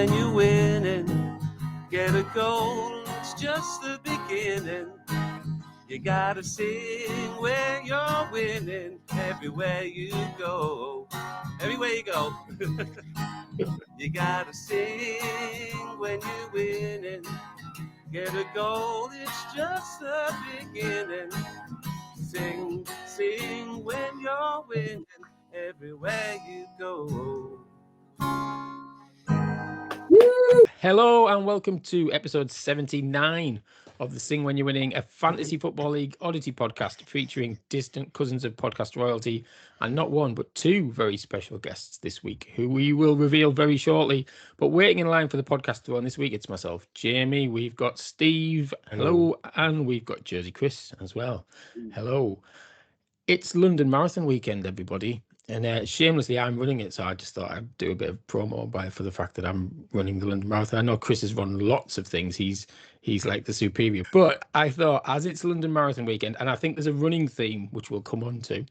when you're winning. Get a goal, it's just the beginning. You gotta sing when you're winning. Everywhere you go. Everywhere you go. You gotta sing when you're winning. Get a goal, it's just the beginning. Sing, sing when you're winning. Everywhere you go. Hello and welcome to episode 79 of the Sing When You're Winning, a fantasy football league oddity podcast featuring distant cousins of podcast royalty and not one but two very special guests this week who we will reveal very shortly. But waiting in line for the podcast to run this week, it's myself, Jamie, we've got Steve, hello, and we've got Jersey Chris as well. Hello. It's London Marathon weekend, everybody. And shamelessly, I'm running it, so I just thought I'd do a bit of promo for the fact that I'm running the London Marathon. I know Chris has run lots of things. He's like the superior. But I thought, as it's London Marathon weekend, and I think there's a running theme, which we'll come on to,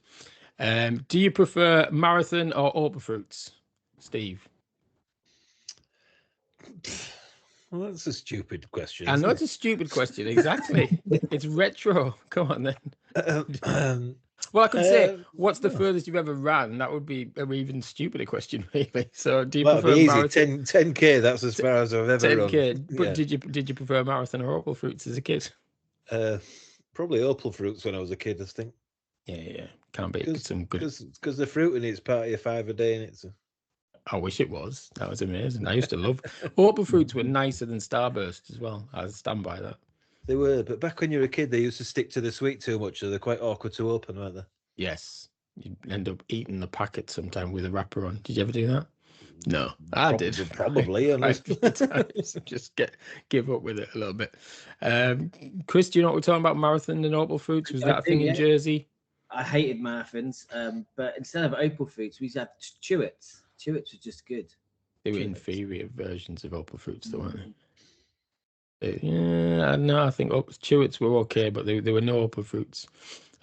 do you prefer marathon or Orpa Fruits, Steve? Well, that's a stupid question. I know it's a stupid question, exactly. It's retro. Come on, then. Well, I could say, what's the furthest you've ever ran? That would be an even stupider question, really. So, do you prefer marathon? 10K? That's as far as I've ever 10K. run. But yeah. Did you prefer marathon or Opal Fruits as a kid? Probably Opal Fruits when I was a kid, I think. Yeah. Can't be some good. Because the fruit in it's part of your 5 a day, and it's. I wish it was. That was amazing. I used to love Opal Fruits were nicer than Starburst as well. I stand by that. They were, but back when you were a kid, they used to stick to the sweet too much, so they're quite awkward to open, weren't they? Yes. You'd end up eating the packet sometime with a wrapper on. Did you ever do that? No, I did. Probably. Just give up with it a little bit. Chris, do you know what we're talking about? Marathon and Opal Fruits? Was that a thing in Jersey? I hated marathons, but instead of Opal Fruits, we used to have Chewits. Chewits were just good. They were inferior versions of Opal Fruits, though, weren't they? Yeah, no, I think Chewits were okay, but there were no Opal Fruits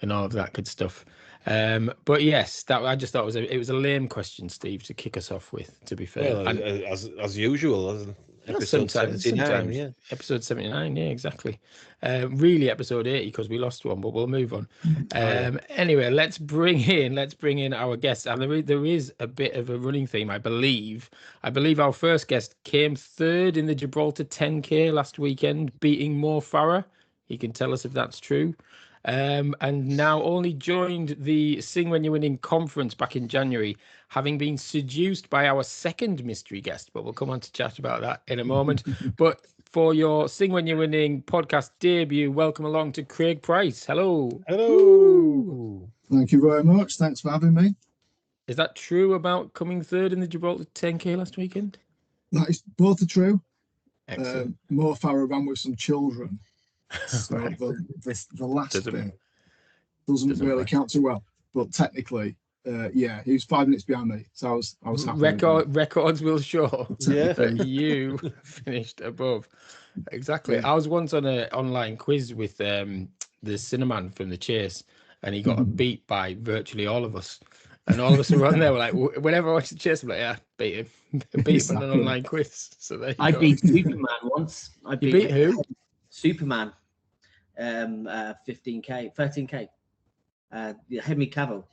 and all of that good stuff. But yes, that I just thought it was a lame question, Steve, to kick us off with. To be fair, well, as usual, episode 79, yeah, episode 79, yeah, exactly. Really, episode 80 because we lost one, but we'll move on. Anyway, let's bring in our guests, and there is a bit of a running theme, I believe. Our first guest came third in the Gibraltar 10K last weekend, beating Mo Farah. He can tell us if that's true. And now only joined the Sing When You're Winning conference back in January, having been seduced by our second mystery guest, but we'll come on to chat about that in a moment. But for your Sing When You're Winning podcast debut, welcome along to Craig Price. Hello. Hello. Thank you very much. Thanks for having me. Is that true about coming third in the Gibraltar 10K last weekend? That is both are true. Excellent. Mo Farah ran with some children. So right. the last bit doesn't really count too well, but technically, he was 5 minutes behind me, so I was happy. Records will show that you finished above. Exactly. Yeah. I was once on an online quiz with the Cinnamon from The Chase, and he got beat by virtually all of us. And all of us were on there, we're like, whenever I watch The Chase, I'm like, yeah, beat him. Beat him on an online quiz. So I beat Superman once. You beat who? Superman. 13K. Henry Cavill.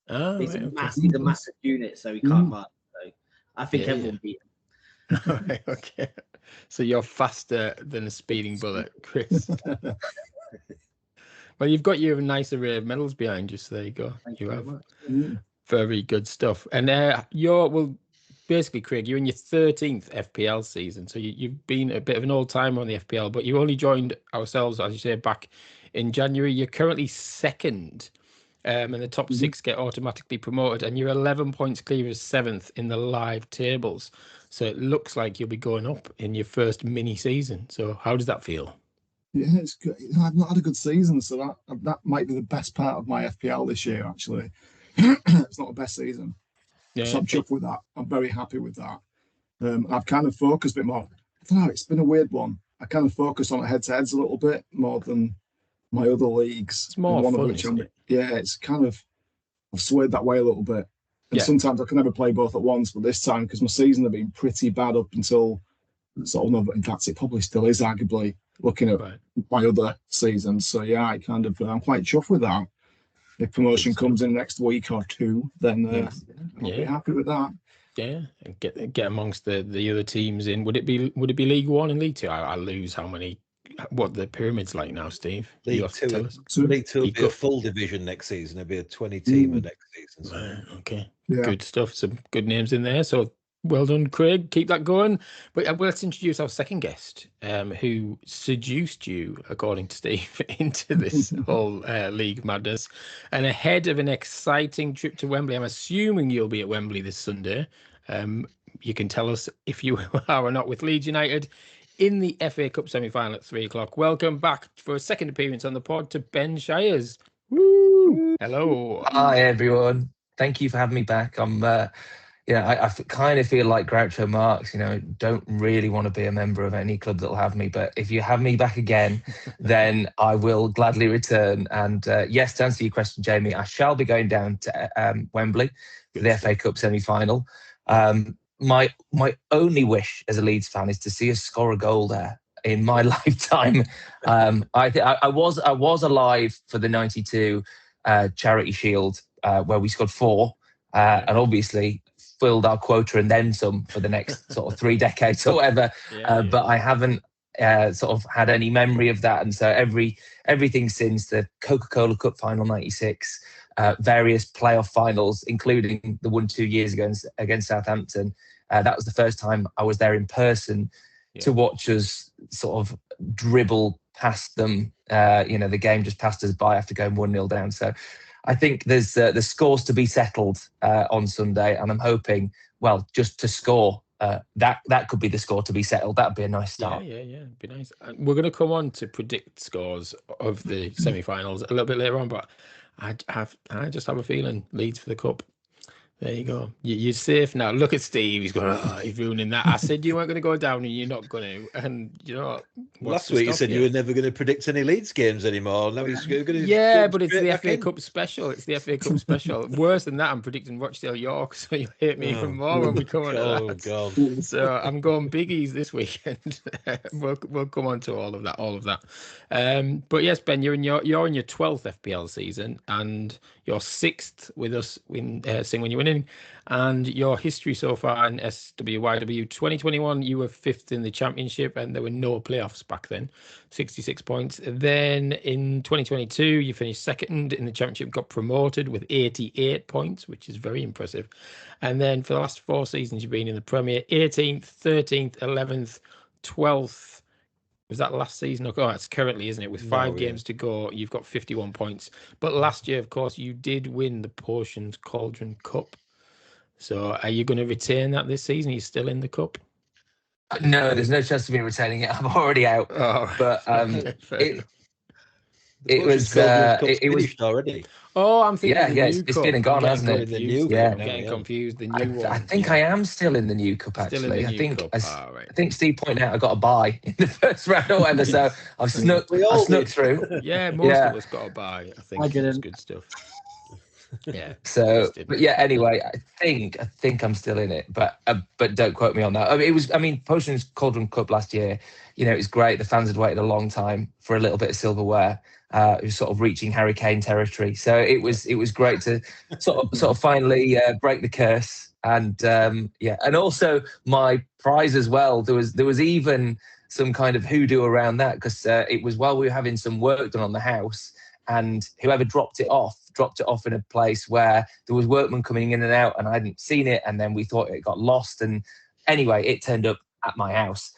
Oh, he's a massive unit, so he can't run. So I think everyone beat him. Right, okay. So you're faster than a speeding bullet, Chris. Well, you've got your nice array of medals behind you, so there you go. Thank you have very much. Very good stuff. And basically, Craig, you're in your 13th FPL season, so you've been a bit of an old-timer on the FPL, but you only joined ourselves, as you say, back in January. You're currently second, and the top 6 get automatically promoted, and you're 11 points clear of 7th in the live tables. So it looks like you'll be going up in your first mini-season. So how does that feel? Yeah, it's good. I've not had a good season, so that might be the best part of my FPL this year, actually. It's not the best season. Yeah. So I'm chuffed with that. I'm very happy with that. I've kind of focused a bit more. I don't know, it's been a weird one. I kind of focus on head-to-heads a little bit more than my other leagues. It's more fun, isn't it? Yeah, it's kind of, I've swayed that way a little bit. And Yeah. sometimes I can never play both at once, but this time, because my season had been pretty bad up until sort of, in fact, it probably still is, arguably, looking at my other seasons. So yeah, I'm quite chuffed with that. If promotion comes in next week or two, then I'll be happy with that. Yeah, and get amongst the other teams in. Would it be League One and League Two? I lose how many. What the pyramid's like now, Steve? League Two. League Two will be a full division next season. It'll be a 20-teamer next season. So. Right, okay, good stuff. Some good names in there. So well done, Craig. Keep that going. But let's introduce our second guest, who seduced you, according to Steve, into this whole league madness. And ahead of an exciting trip to Wembley, I'm assuming you'll be at Wembley this Sunday. You can tell us if you are or not with Leeds United in the FA Cup semi-final at 3:00. Welcome back for a second appearance on the pod to Ben Shires. Woo! Hello. Hi, everyone. Thank you for having me back. I kind of feel like Groucho Marx, don't really want to be a member of any club that'll have me. But if you have me back again, then I will gladly return. And yes, to answer your question, Jamie, I shall be going down to Wembley for the FA Cup semi-final. My only wish as a Leeds fan is to see us score a goal there in my lifetime. I was alive for the '92 Charity Shield where we scored 4, and obviously filled our quota and then some for the next sort of 3 decades or whatever. But I haven't sort of had any memory of that, and so everything since the Coca-Cola Cup final '96. Various playoff finals, including the one 2 years ago against Southampton. That was the first time I was there in person to watch us sort of dribble past them. The game just passed us by after going 1-0 down. So I think there's scores to be settled on Sunday, and I'm hoping, just to score. That could be the score to be settled. That'd be a nice start. Yeah, it'd be nice. We're going to come on to predict scores of the semi-finals a little bit later on, but I just have a feeling Leeds for the cup. There you go. You're safe now. Look at Steve. He's going, he's ruining that. I said you weren't going to go down and you're not going to. And you know what? Last week you said you were never going to predict any Leeds games anymore. Now he's going to. Yeah, but it's the FA Cup special. It's the FA Cup special. Worse than that, I'm predicting Rochdale York, so you hate me even more when we come on to that. Oh God. So I'm going biggies this weekend. we'll come on to all of that. But yes, Ben, you're in your 12th FPL season and you're 6th with us in Sing When You're Winning, and your history so far in SWYW 2021, you were 5th in the championship and there were no playoffs back then, 66 points. Then in 2022, you finished 2nd in the championship, got promoted with 88 points, which is very impressive. And then for the last 4 seasons, you've been in the Premier, 18th, 13th, 11th, 12th. Was that last season? Oh, it's currently, isn't it? With 5 games to go, you've got 51 points. But last year, of course, you did win the Potions Cauldron Cup. So are you going to retain that this season? Are you still in the cup? No, there's no chance of me retaining it. I'm already out. Oh, but it was finished already. Oh, I'm thinking. It's been and gone, hasn't it? I'm getting confused. The new one. I think I am still in the new cup. Actually, I think Steve pointed out I got a bye in the first round or whatever, so I've snuck through. Yeah, most of us got a bye. I think it's good stuff. Yeah. So, but yeah. Anyway, I think I'm still in it, but don't quote me on that. I mean, Potions Cauldron Cup last year. It was great. The fans had waited a long time for a little bit of silverware. It was sort of reaching Harry Kane territory. So it was great to sort of finally break the curse. And and also my prize as well. There was even some kind of hoodoo around that because it was while we were having some work done on the house, and whoever dropped it off in a place where there was workmen coming in and out, and I hadn't seen it, and then we thought it got lost. And anyway, it turned up at my house.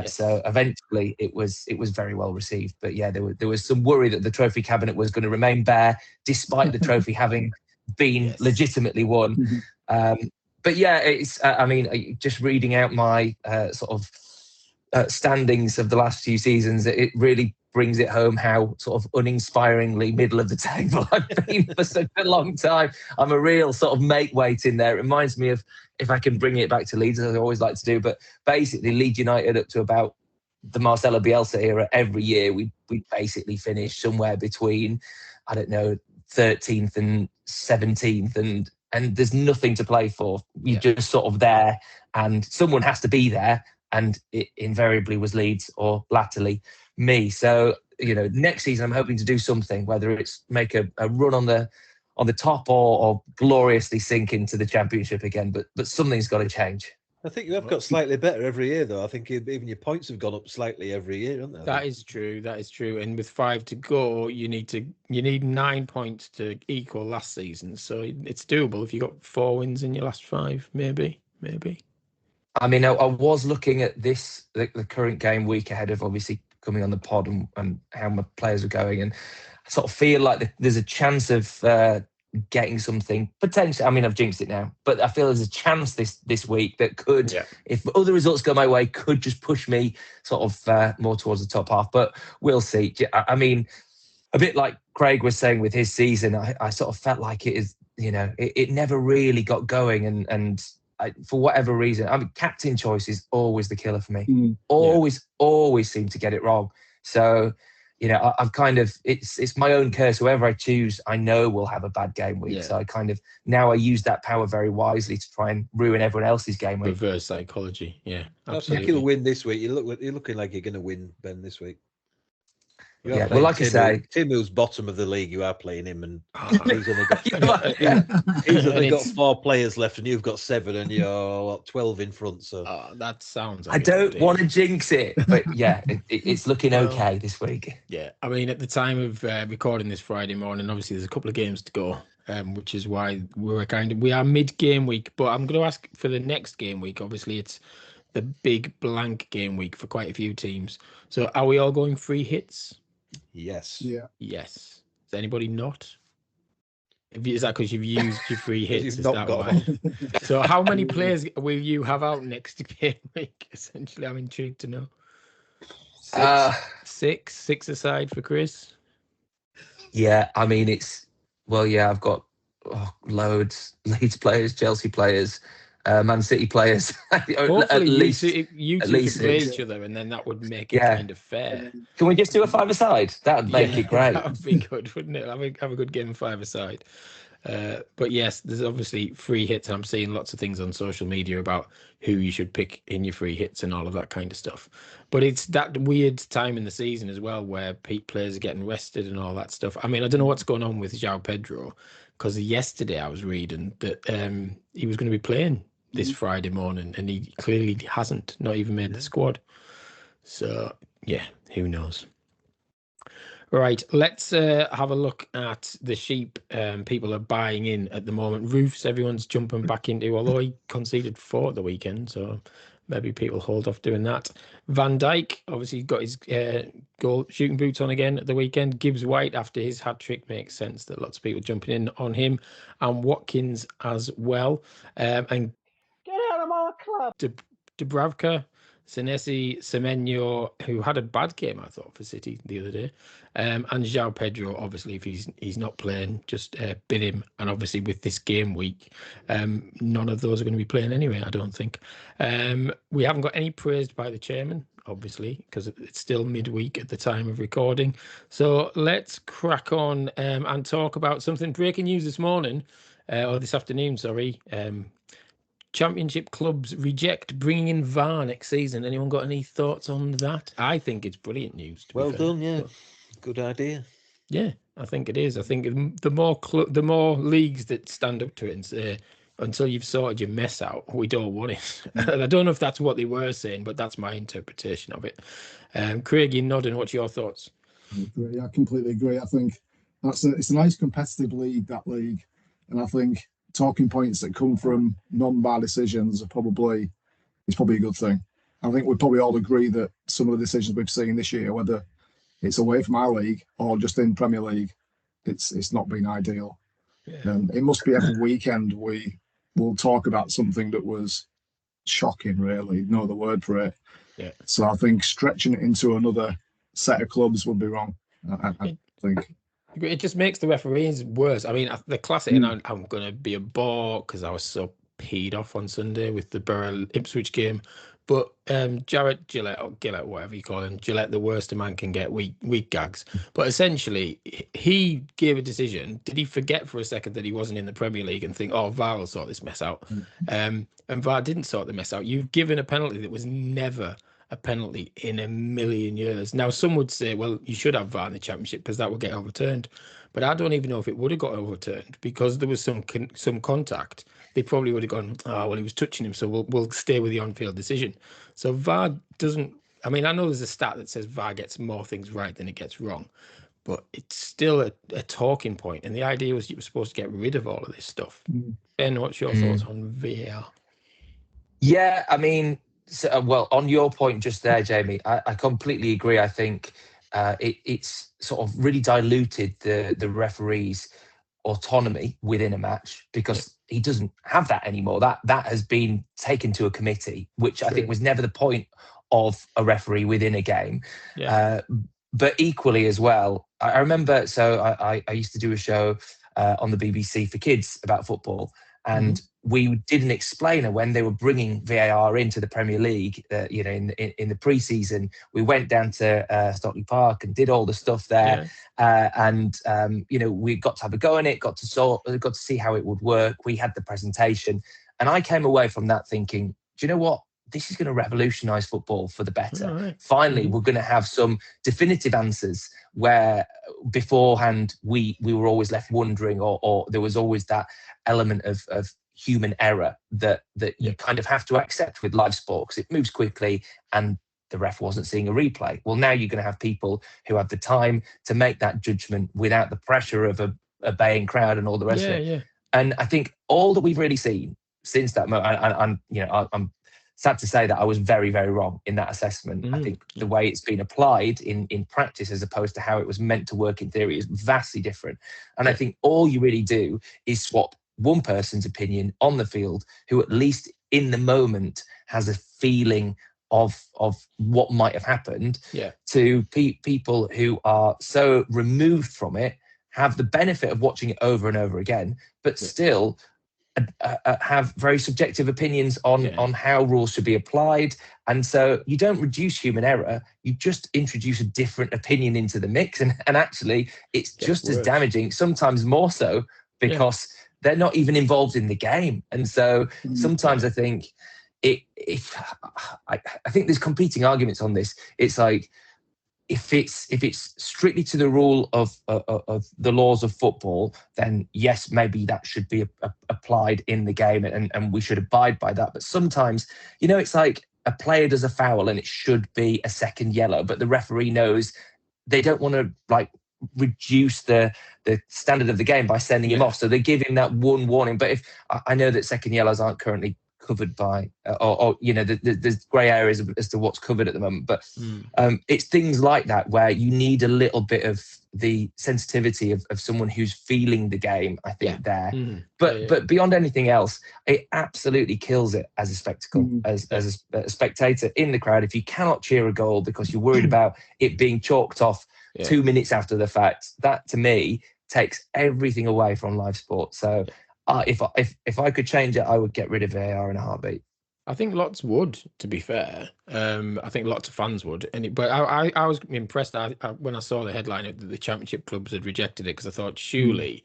So eventually it was very well received. But yeah, there was some worry that the trophy cabinet was going to remain bare despite the trophy having been legitimately won. But yeah, it's just reading out my sort of standings of the last few seasons, it really brings it home how sort of uninspiringly middle of the table I've been for such a long time. I'm a real sort of make weight in there. It reminds me of, if I can bring it back to Leeds, as I always like to do, but basically Leeds United up to about the Marcelo Bielsa era, every year we basically finish somewhere between, I don't know, 13th and 17th. And and there's nothing to play for. You're just sort of there, and someone has to be there, and it invariably was Leeds or latterly me. So, next season I'm hoping to do something, whether it's make a run on the top or gloriously sink into the Championship again. But something's got to change. I think you have got slightly better every year, though. I think even your points have gone up slightly every year, haven't they? That is true. That is true. And with 5 to go, you need 9 points to equal last season. So it's doable if you got 4 wins in your last 5, maybe. I mean, I was looking at the current game week ahead of obviously coming on the pod and how my players are going, and I sort of feel like there's a chance of getting something potentially. I mean, I've jinxed it now, but I feel there's a chance this week that could, if other results go my way, could just push me sort of more towards the top half. But we'll see. I mean, a bit like Craig was saying with his season, I sort of felt like it is, it never really got going, and for whatever reason, I mean, captain choice is always the killer for me. Always seem to get it wrong. So, I've kind of, it's my own curse. Whoever I choose, I know will have a bad game week. So I use that power very wisely to try and ruin everyone else's game week. Reverse psychology. Yeah, absolutely. I think you'll win this week. You're looking like you're going to win, Ben, this week. Yeah, well, like I say, Tim, who's bottom of the league, you are playing him, and he's only got 4 players left, and you've got 7, and you're 12 in front. So that sounds. I don't want to jinx it, but yeah, it's looking okay this week. Yeah, I mean, at the time of recording this Friday morning, obviously there's a couple of games to go, which is why we are mid-game week. But I'm going to ask for the next game week. Obviously, it's the big blank game week for quite a few teams. So, are we all going free hits? Yes. Yeah. Yes. Is anybody not? Is that because you've used your free hits? You've Is not that got why? So how many players will you have out next game week? Essentially, I'm intrigued to know. 6 aside for Chris. Yeah, I mean I've got loads. Leeds players, Chelsea players, Man City players. Hopefully, at least you two could play each other, and then that would make it kind of fair. Can we just do a 5-a-side? That would make it great. That would be good, wouldn't it? Have a good game of 5-a-side. But yes, there's obviously free hits. I'm seeing lots of things on social media about who you should pick in your free hits and all of that kind of stuff. But it's that weird time in the season as well where peak players are getting rested and all that stuff. I mean, I don't know what's going on with João Pedro, because yesterday I was reading that he was going to be playing this Friday morning, and he clearly hasn't, not even made the squad. So yeah, who knows? Right, let's have a look at the sheep people are buying in at the moment. Roofs, everyone's jumping back into, although he conceded 4 at the weekend, so maybe people hold off doing that. Van Dijk obviously got his goal shooting boots on again at the weekend. Gibbs White after his hat-trick makes sense that lots of people jumping in on him, and Watkins as well. And get out of my club. Dubravka, Senesi, Semenyo, who had a bad game, I thought, for City the other day. And João Pedro, obviously, if he's not playing, just bin him. And obviously, with this game week, none of those are going to be playing anyway, I don't think. We haven't got any praised by the chairman, obviously, because it's still midweek at the time of recording. So let's crack on and talk about something breaking news this morning, or this afternoon, sorry. Championship clubs reject bringing in VAR next season. Anyone got any thoughts on that? I think it's brilliant news. Well done, yeah. Good idea. Yeah, I think it is. I think the more leagues that stand up to it and say, until you've sorted your mess out, we don't want it. And I don't know if that's what they were saying, but that's my interpretation of it. Craig, you're nodding. What's your thoughts? I agree. I completely agree. I think it's a nice competitive league, that league. And I think talking points that come from non-VAR decisions it's probably a good thing. I think we probably all agree that some of the decisions we've seen this year, whether it's away from our league or just in Premier League, it's not been ideal. Yeah. It must be every weekend we will talk about something that was shocking, really. No other word for it. Yeah. So I think stretching it into another set of clubs would be wrong. I think. It just makes the referees worse. I mean, the classic, and I'm going to be a bore because I was so peed off on Sunday with the Borough Ipswich game. But Jared Gillette, or Gillette, whatever you call him, Gillette, the worst a man can get, weak gags. But essentially, he gave a decision. Did he forget for a second that he wasn't in the Premier League and think, oh, VAR will sort this mess out? And VAR didn't sort the mess out. You've given a penalty that was never a penalty in a million years. Now, some would say, well, you should have VAR in the Championship because that would get overturned. But I don't even know if it would have got overturned because there was some contact. They probably would have gone, oh, well, he was touching him, so we'll stay with the on-field decision. So VAR doesn't... I mean, I know there's a stat that says VAR gets more things right than it gets wrong, but it's still a talking point. And the idea was you were supposed to get rid of all of this stuff. Ben, what's your thoughts on VAR? Yeah, I mean, well, on your point just there, Jamie, I completely agree. I think it's sort of really diluted the referee's autonomy within a match because he doesn't have that anymore. That has been taken to a committee, which I think was never the point of a referee within a game. But equally as well, I remember, so I used to do a show on the BBC for kids about football, and we did an explainer when they were bringing VAR into the Premier League. In the pre-season, we went down to Stockley Park and did all the stuff there, and we got to have a go in it, got to see how it would work. We had the presentation, and I came away from that thinking, do you know what? This is going to revolutionise football for the better. Finally, we're going to have some definitive answers where beforehand we were always left wondering, or there was always that element of human error that you kind of have to accept with live sport because it moves quickly and the ref wasn't seeing a replay. Well, now you're going to have people who have the time to make that judgment without the pressure of a baying crowd and all the rest of it. And I think all that we've really seen since that moment, I'm sad to say that I was very, very wrong in that assessment. I think the way it's been applied in practice as opposed to how it was meant to work in theory is vastly different. And I think all you really do is swap one person's opinion on the field who at least in the moment has a feeling of what might have happened to people who are so removed from it, have the benefit of watching it over and over again, but still have very subjective opinions on how rules should be applied. And so you don't reduce human error, you just introduce a different opinion into the mix. And actually, it's just as damaging, sometimes more so, because they're not even involved in the game. And so sometimes I think I think there's competing arguments on this. It's like, if it's strictly to the rule of the laws of football, then yes, maybe that should be applied in the game and we should abide by that. But sometimes, it's like a player does a foul and it should be a second yellow, but the referee knows they don't want to reduce the standard of the game by sending him off. So they give him that one warning. But if I know that second yellows aren't currently covered by there's grey areas as to what's covered at the moment, but it's things like that where you need a little bit of the sensitivity of someone who's feeling the game, I think there. But beyond anything else, it absolutely kills it as a spectacle, as a spectator in the crowd. If you cannot cheer a goal because you're worried about it being chalked off 2 minutes after the fact, that to me takes everything away from live sport. So if I could change it, I would get rid of VAR in a heartbeat. I think lots would, to be fair. I think lots of fans would. But I was impressed when I saw the headline that the Championship clubs had rejected it, because I thought surely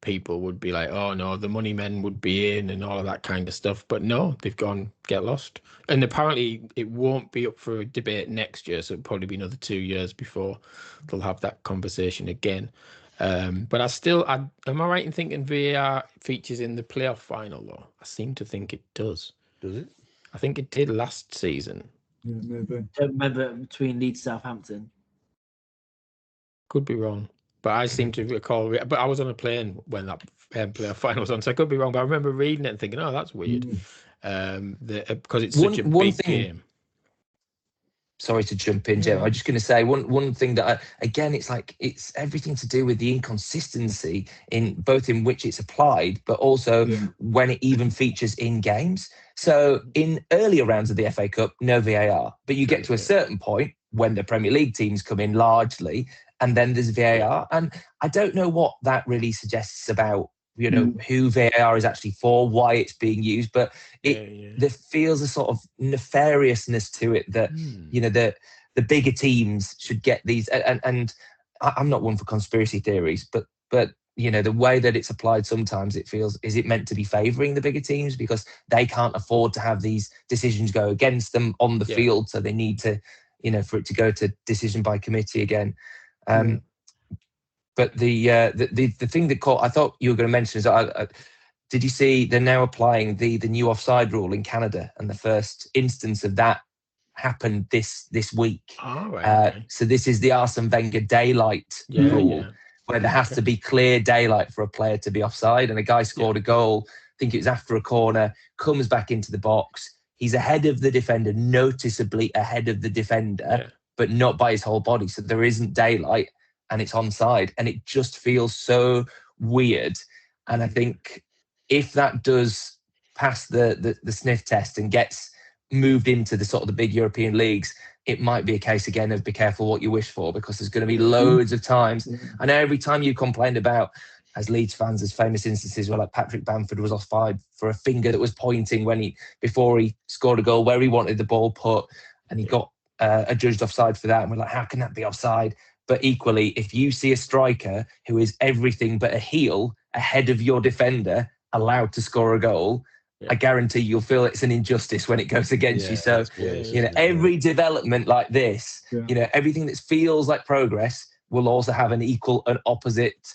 people would be like, oh no, the money men would be in and all of that kind of stuff. But no, they've gone, get lost. And apparently it won't be up for debate next year, so it'll probably be another 2 years before they'll have that conversation again. But am I right in thinking VAR features in the playoff final though? I seem to think it does. Does it? I think it did last season. Yeah, maybe. Don't remember between Leeds and Southampton. Could be wrong, but I seem to recall. But I was on a plane when that playoff final was on, so I could be wrong. But I remember reading it and thinking, "Oh, that's weird," because it's such a big game. Sorry to jump in, Jim. I'm just going to say one thing that, again, it's everything to do with the inconsistency in both in which it's applied, but also when it even features in games. So in earlier rounds of the FA Cup, no VAR, but you get to a certain point when the Premier League teams come in largely, and then there's VAR. And I don't know what that really suggests about you know, who VAR is actually for, why it's being used, but there feels a sort of nefariousness to it that you know the bigger teams should get these. And I'm not one for conspiracy theories, but you know, the way that it's applied sometimes, it feels, is it meant to be favouring the bigger teams because they can't afford to have these decisions go against them on the field, so they need to, you know, for it to go to decision by committee again. But the thing that I thought you were going to mention is, did you see they're now applying the new offside rule in Canada, and the first instance of that happened this week. Oh, right, okay. So this is the Arsene Wenger daylight rule, where there has to be clear daylight for a player to be offside. And a guy scored a goal, I think it was after a corner, comes back into the box. He's ahead of the defender, noticeably ahead of the defender, but not by his whole body. So there isn't daylight and it's onside. And it just feels so weird. And I think if that does pass the sniff test and gets moved into the sort of the big European leagues, it might be a case again of be careful what you wish for, because there's going to be loads of times. I know every time you complained about, as Leeds fans, as famous instances where like Patrick Bamford was offside for a finger that was pointing before he scored a goal where he wanted the ball put, and he got adjudged offside for that. And we're like, how can that be offside? But equally, if you see a striker who is everything but a heel ahead of your defender allowed to score a goal, I guarantee you'll feel it's an injustice when it goes against you. So, you know, every development like this, you know, everything that feels like progress will also have an equal and opposite,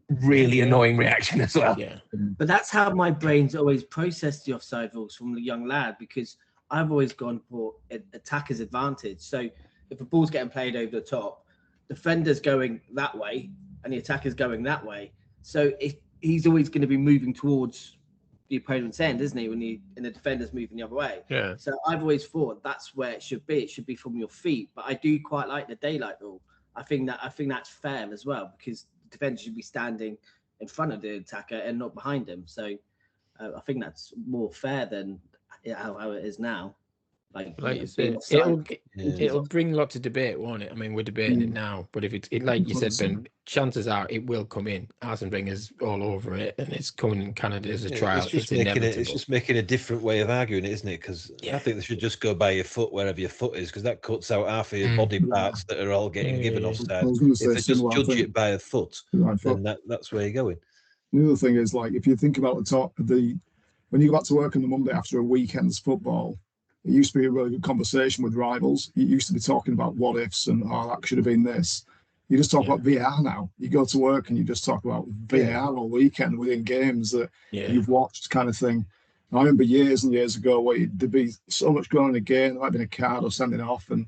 really annoying reaction as well. But that's how my brain's always processed the offside rules from a young lad, because I've always gone for attacker's advantage. So if a ball's getting played over the top, defender's going that way and the attacker's going that way. So he's always going to be moving towards the opponent's end, isn't he? And the defender's moving the other way. So I've always thought that's where it should be. It should be from your feet. But I do quite like the daylight rule. I think that's fair as well, because the defender should be standing in front of the attacker and not behind him. So I think that's more fair than how it is now. Like you said, it'll bring lots of debate, won't it? I mean, we're debating it now, but if it like you said, Ben, chances are it will come in. Arsene Wenger's all over it, and it's coming in Canada as a trial. It's just making a different way of arguing it, isn't it? Because I think they should just go by your foot wherever your foot is, because that cuts out half of your body parts that are all getting given offside. If they just judge it by a foot, then that's where you're going. The other thing is, like, if you think about when you go back to work on the Monday after a weekend's football, it used to be a really good conversation with rivals. You used to be talking about what ifs and, that should have been this. You just talk about VAR now. You go to work and you just talk about VAR all weekend within games that you've watched, kind of thing. And I remember years and years ago where there'd be so much going on in a game, there might have been a card or sending off, and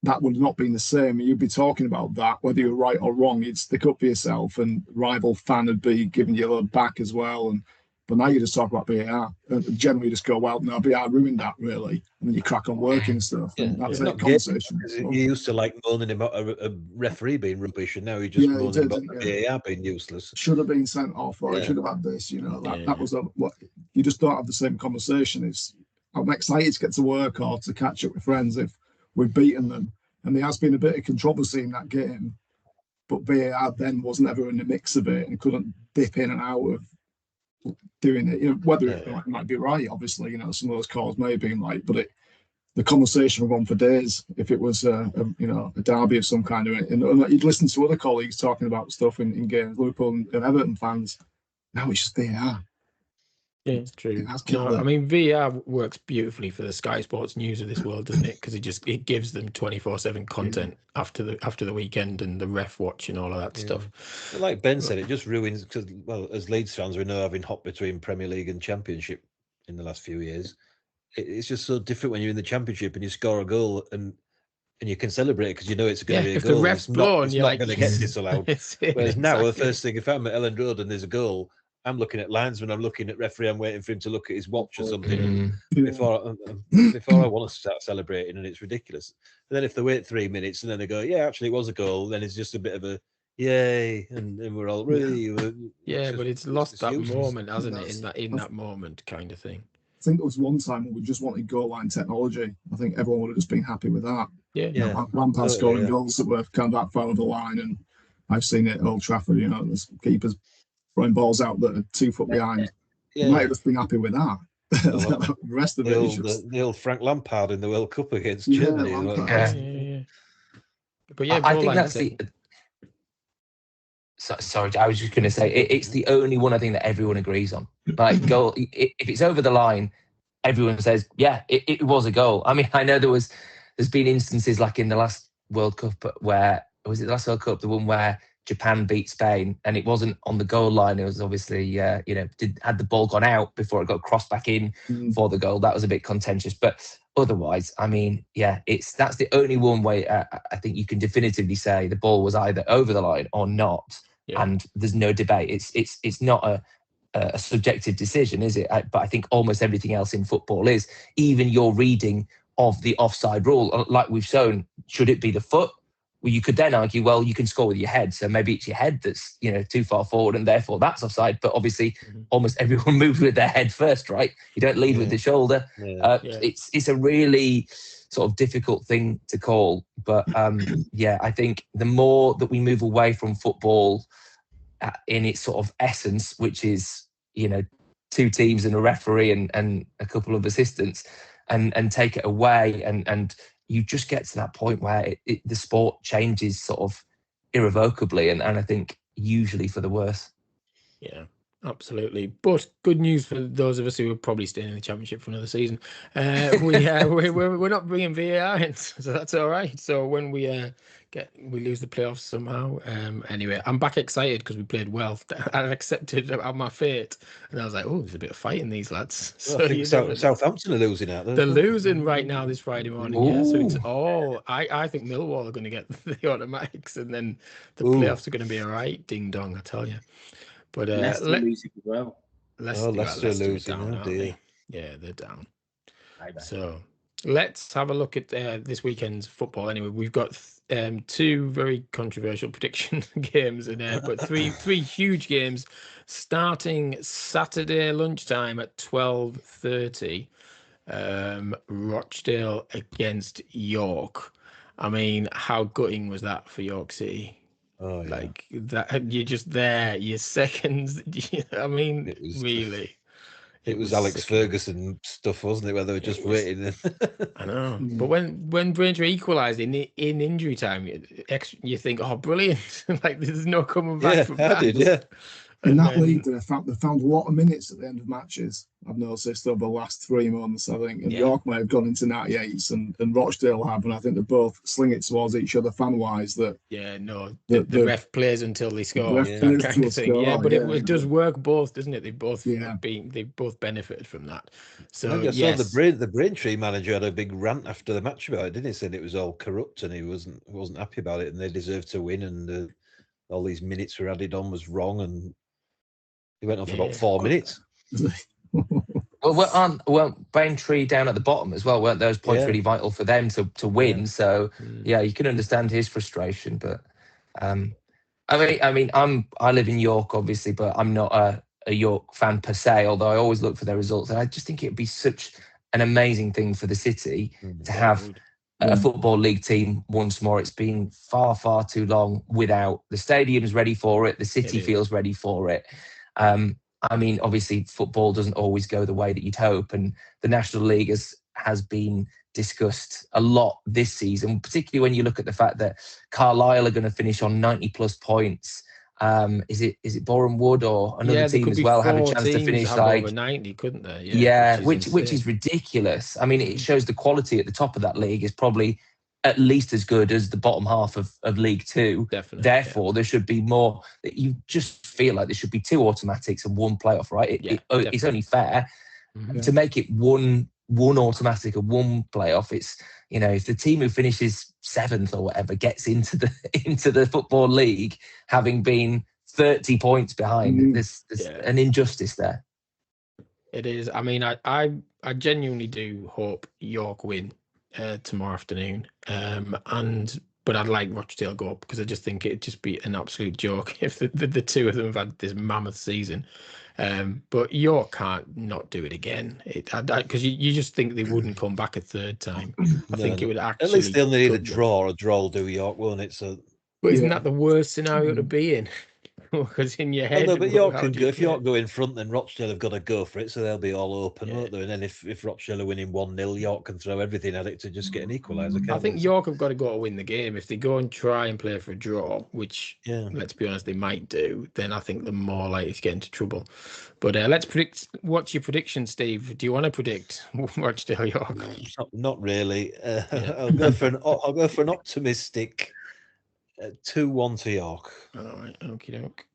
that would not been the same. You'd be talking about that, whether you're right or wrong. You'd stick up for yourself, and rival fan would be giving you a load back as well. But now you just talk about VAR. And generally, you just go, well, no, VAR ruined that, really. And then you crack on working and stuff. And that's a conversation. You used to like moaning about a referee being rubbish, and now you just moaning about VAR being useless. Should have been sent off, or it should have had this, you know. That was what you just don't have the same conversation. I'm excited to get to work or to catch up with friends if we've beaten them. And there has been a bit of controversy in that game, but VAR then wasn't ever in the mix of it and couldn't dip in and out of doing it, you know, whether it might be right, obviously, you know, some of those calls may have been right, but the conversation went on for days if it was a derby of some kind of it. And you'd listen to other colleagues talking about stuff in games, Liverpool and Everton fans. Now it's just VAR. Yeah, it's true. No, I mean, VR works beautifully for the Sky Sports News of this world, doesn't it? Because it gives them 24/7 content after the weekend and the ref watch and all of that stuff. Like Ben said, it just ruins, because, well, as Leeds fans, we know, having hopped between Premier League and Championship in the last few years, it's just so different when you're in the Championship and you score a goal and you can celebrate because you know it's going to be a goal. If the ref's blown, you're not going to get disallowed. Whereas now, the first thing, if I'm at Ellen Road and there's a goal, I'm looking at linesman, I'm looking at referee, I'm waiting for him to look at his watch or something before I want to start celebrating, and it's ridiculous. And then if they wait 3 minutes and then they go, yeah, actually it was a goal, then it's just a bit of a yay, and we're all really but it's lost that moment, hasn't it? In that moment kind of thing. I think there was one time when we just wanted goal line technology. I think everyone would have just been happy with that. Lampard scoring goals that were kind of that far over the line, and I've seen it at Old Trafford. You know, there's keepers throwing balls out that are 2 foot behind. Yeah. You might have just been happy with that. The rest of it is just the old Frank Lampard in the World Cup against Yeah, Germany. Lampard. But yeah, I think that's the. Sorry, I was just going to say it's the only one I think that everyone agrees on. Like goal, if it's over the line, everyone says, yeah, it was a goal. I mean, I know there's been instances like in the last World Cup where, was it the last World Cup, the one where Japan beat Spain and it wasn't on the goal line. It was obviously, had the ball gone out before it got crossed back in for the goal. That was a bit contentious. But otherwise, I mean, yeah, that's the only one way I think you can definitively say the ball was either over the line or not. Yeah. And there's no debate. It's not a subjective decision, is it? But I think almost everything else in football is. Even your reading of the offside rule, like we've shown, should it be the foot? Well, you could then argue, well, you can score with your head, so maybe it's your head that's too far forward, and therefore that's offside. But obviously, almost everyone moves with their head first, right? You don't lead with the shoulder. It's a really sort of difficult thing to call. But I think the more that we move away from football in its sort of essence, which is 2 teams and a referee and a couple of assistants, and take it away and you just get to that point where the sport changes sort of irrevocably, and I think usually for the worse. Yeah, absolutely. But good news for those of us who are probably staying in the Championship for another season. We're not bringing VAR in, so that's all right. So when we lose the playoffs somehow. Anyway, I'm back excited because we played well. I accepted my fate, and I was like, oh, there's a bit of fight in these lads. Well, I think Southampton are losing out. They're losing right now this Friday morning. Yeah, so it's I think Millwall are going to get the automatics, and then the playoffs are going to be all right. Ding dong, I tell you. But Leicester losing as well. Leicester losing down, aren't they? Yeah, they're down. So let's have a look at this weekend's football. Anyway, we've got 2 very controversial prediction games in there, but three huge games starting Saturday lunchtime at 12:30. Rochdale against York. I mean, how gutting was that for York City? Oh, yeah. Like that, you're just there, you're seconds. I mean, really. It was Alex Ferguson stuff, wasn't it? Where they were just waiting. I know, but when Braintree equalised in injury time, you think, oh, brilliant! Like there's no coming back from that. Yeah. In that league, they found a lot of minutes at the end of matches. I've noticed over the last 3 months. I think York may have gone into 98s and Rochdale have, and I think they both sling it towards each other fan-wise. That the ref plays until they score. Kind of thing. Yeah, but it does work both, doesn't it? They both benefited from that. So I saw the Braintree manager had a big rant after the match about it, didn't he? Said it was all corrupt and he wasn't happy about it, and they deserved to win, and all these minutes were added on was wrong, and he went on for about 4 minutes. Well, Braintree down at the bottom as well. Weren't those points really vital for them to win? Yeah. So you can understand his frustration. But I live in York, obviously, but I'm not a York fan per se. Although I always look for their results, and I just think it'd be such an amazing thing for the city to have a football league team once more. It's been far, far too long without. The stadium's ready for it. The city feels ready for it. I mean, obviously, football doesn't always go the way that you'd hope, and the National League has been discussed a lot this season, particularly when you look at the fact that Carlisle are going to finish on 90+ points. Is it Boreham Wood or another team as well have a chance to finish like over 90, couldn't they? Which is ridiculous. I mean, it shows the quality at the top of that league is probably at least as good as the bottom half of League Two. Definitely. Therefore, there should be more. You just feel like there should be 2 automatics and 1 playoff, right? It's only fair to make it one automatic and 1 playoff. It's if the team who finishes 7th or whatever gets into the football league, having been 30 points behind, there's an injustice there. It is. I mean, I genuinely do hope York win tomorrow afternoon, but I'd like Rochdale go up because I just think it'd just be an absolute joke if the 2 of them have had this mammoth season. But York can't not do it again because you just think they wouldn't come back a 3rd time. I think it would actually. At least they'll need a draw. A draw will do York, won't it? So, but isn't that the worst scenario to be in? Because in your head, no, but York can go. If play? York go in front, then Rochdale have got to go for it, so they'll be all open, Yeah. won't they? And then if Rochdale are winning 1-0, York can throw everything at it to just get an equaliser. I think York have got to go to win the game. If they go and try and play for a draw, which, let's be honest, they might do, then I think they're more likely to get into trouble. But let's predict. What's your prediction, Steve? Do you want to predict Rochdale York? Not really. I'll go for an optimistic 2-1 to York. All right, okie doke.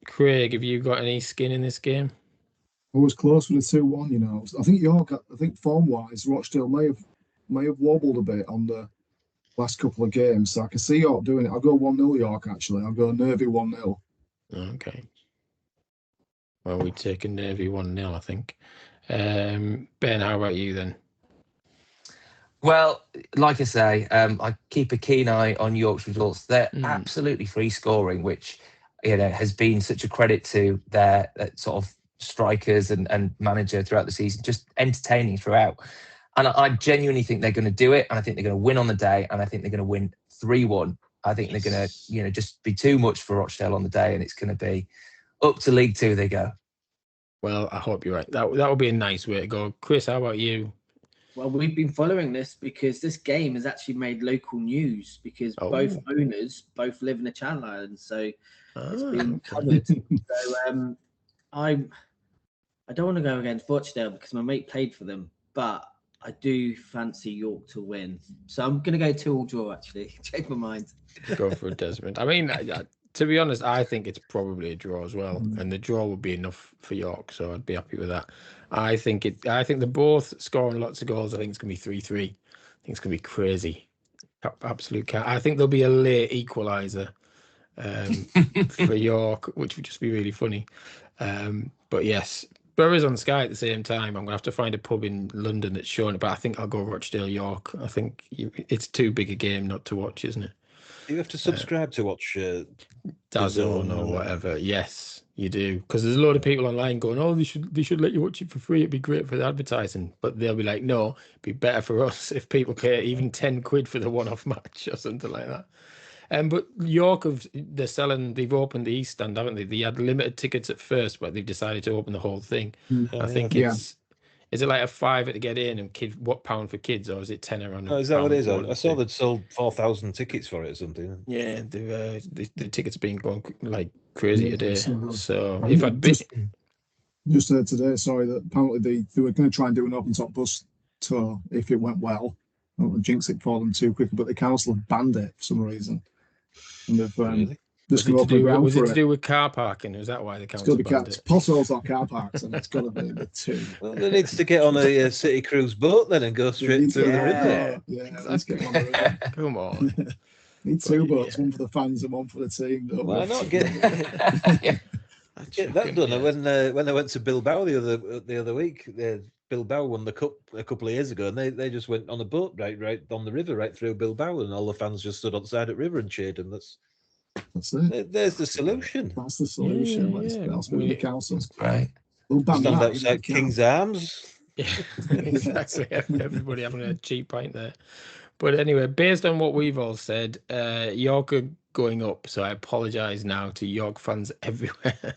Craig, have you got any skin in this game? I was close with a 2-1, you know. I think York, form-wise, Rochdale may have wobbled a bit on the last couple of games, so I can see York doing it. I'll go 1-0 York, actually. I'll go nervy 1-0. Okay. Well, we take a nervy 1-0, I think. Ben, how about you then? Well, like I say, I keep a keen eye on York's results. They're absolutely free scoring, which has been such a credit to their sort of strikers and manager throughout the season, just entertaining throughout. And I genuinely think they're going to do it, and I think they're going to win on the day, and I think they're going to win 3-1. I think they're going to, just be too much for Rochdale on the day, and it's going to be up to League Two they go. Well, I hope you're right. That would be a nice way to go. Chris, how about you? Well, we've been following this because this game has actually made local news because both owners both live in the Channel Islands, so it's been covered. So I don't want to go against Rochdale because my mate played for them, but I do fancy York to win. So I'm going to go 2-2 draw, actually. Change my mind. Go for it, Desmond. I mean, to be honest, I think it's probably a draw as well, and the draw would be enough for York, so I'd be happy with that. I think they're both scoring lots of goals. I think it's going to be 3-3. I think it's going to be crazy. Absolute. I think there'll be a late equaliser for York, which would just be really funny. But yes, Borough's on Sky at the same time. I'm going to have to find a pub in London that's showing it, but I think I'll go Rochdale York. I think it's too big a game not to watch, isn't it? You have to subscribe to watch DAZN or whatever. Yes, you do, because there's a lot of people online going, "Oh, they should let you watch it for free. It'd be great for the advertising." But they'll be like, "No, it'd be better for us if people pay even 10 quid for the one-off match or something like that." But York they've opened the East Stand, haven't they? They had limited tickets at first, but they've decided to open the whole thing. I think is it like a £5 to get in and £1 for kids, or is it £10 around? Is that what it is? I saw they'd sold 4,000 tickets for it or something. Yeah, the tickets been going like crazy today. So if I'd been just heard today, sorry, that apparently they were going to try and do an open top bus tour if it went well. I don't want to jinx it for them too quickly, but the council have banned it for some reason. And they've just going to open ground was for it to do with car parking? Is that why the council banned it? Potholes or car parks, and it's got to be the two. Well, they need to get on a city cruise boat then and go straight through the river. Yeah, let's get on the river. Come on. Need two boats, one for the fans and one for the team. Why not get that done? When I went to Bilbao the other week, Bilbao won the cup a couple of years ago, and they just went on a boat right on the river, right through Bilbao, and all the fans just stood on the side of the river and cheered them. That's it. There's the solution. That's the solution. Let's be the council. Right. Stand outside King's Arms. Yeah, exactly. Everybody having a cheap pint there. But anyway, based on what we've all said, York are going up. So I apologise now to York fans everywhere.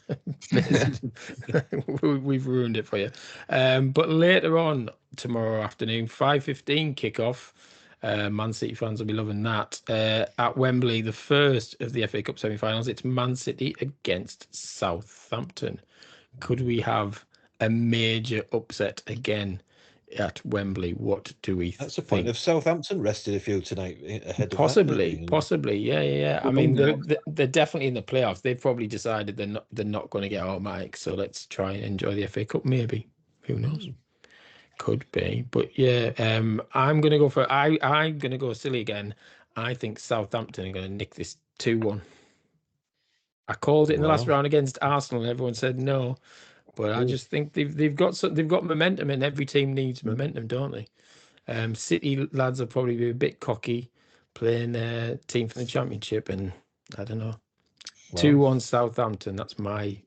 We've ruined it for you. But later on tomorrow afternoon, 5:15 kickoff. Man City fans will be loving that. At Wembley, the first of the FA Cup semi-finals. It's Man City against Southampton. Could we have a major upset again at Wembley? What do we think? That's the point. Have Southampton rested a few tonight ahead of Possibly. Yeah. I mean, they're definitely in the playoffs. They've probably decided they're not going to get automatic. So let's try and enjoy the FA Cup. Maybe. Who knows? Could be. But yeah, I'm going to go I'm going to go silly again. I think Southampton are going to nick this 2-1. I called it in the last round against Arsenal, and everyone said no. But I just think they've got momentum, and every team needs momentum, don't they? City lads will probably be a bit cocky playing their team for the championship, and I don't know. 2-1 Southampton. That's my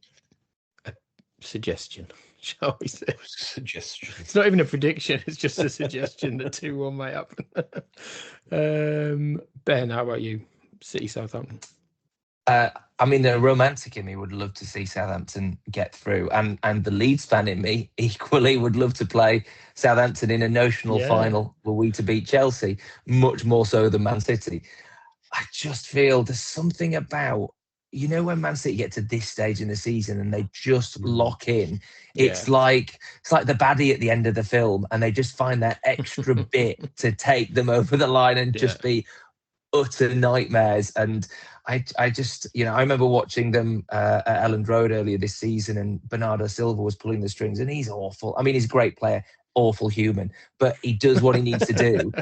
suggestion, shall we say? Suggestion. It's not even a prediction. It's just a suggestion that 2-1 might happen. Ben, how about you? City Southampton. I mean, the romantic in me would love to see Southampton get through, and the Leeds fan in me equally would love to play Southampton in a notional final, were we to beat Chelsea, much more so than Man City. I just feel there's something about, when Man City get to this stage in the season and they just lock in, it's like the baddie at the end of the film, and they just find that extra bit to take them over the line and just be utter nightmares. And I just, I remember watching them at Elland Road earlier this season, and Bernardo Silva was pulling the strings, and he's awful. I mean, he's a great player, awful human, but he does what he needs to do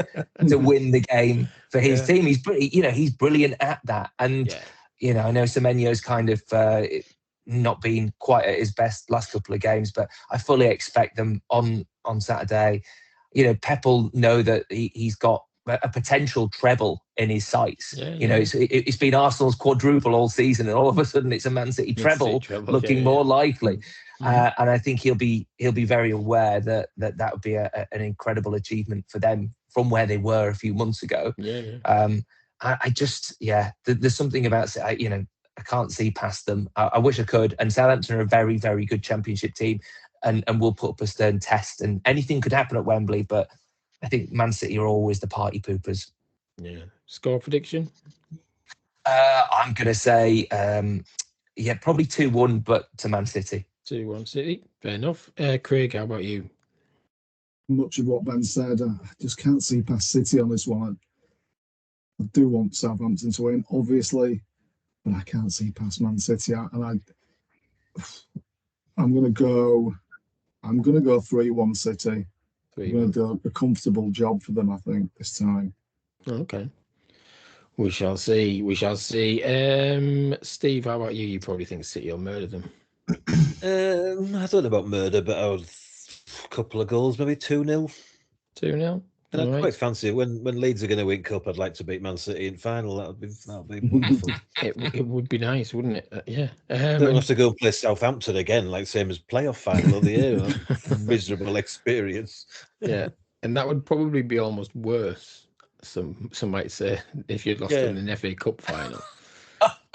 to win the game for his team. He's he's brilliant at that. And I know Semenyo's kind of not been quite at his best last couple of games, but I fully expect them on Saturday. Pep will know that he's got a potential treble in his sights. It's been Arsenal's quadruple all season, and all of a sudden it's a Man City treble looking more likely. And I think he'll be very aware that would be an incredible achievement for them from where they were a few months ago. I just there's something about I can't see past them. I wish I could. And Southampton are a very, very good Championship team, and will put up a stern test. And anything could happen at Wembley, but I think Man City are always the party poopers. Yeah. Score prediction? I'm going to say, probably 2-1, but to Man City. 2-1 City. Fair enough. Craig, how about you? Much of what Ben said, I just can't see past City on this one. I do want Southampton to win, obviously, but I can't see past Man City. And I'm going to go 3-1 City. I'm going to do a comfortable job for them, I think, this time. Okay. We shall see. Steve, how about you? You probably think City will murder them. I don't know about murder, but I would a couple of goals, maybe 2-0. 2-0. And I'd quite fancy when Leeds are going to win cup. I'd like to beat Man City in final. That would be wonderful. It would be nice, wouldn't it? Yeah. Don't have to go and play Southampton again, like same as playoff final of the year. Miserable experience. Yeah, and that would probably be almost worse. Some might say if you'd lost them in an FA Cup final.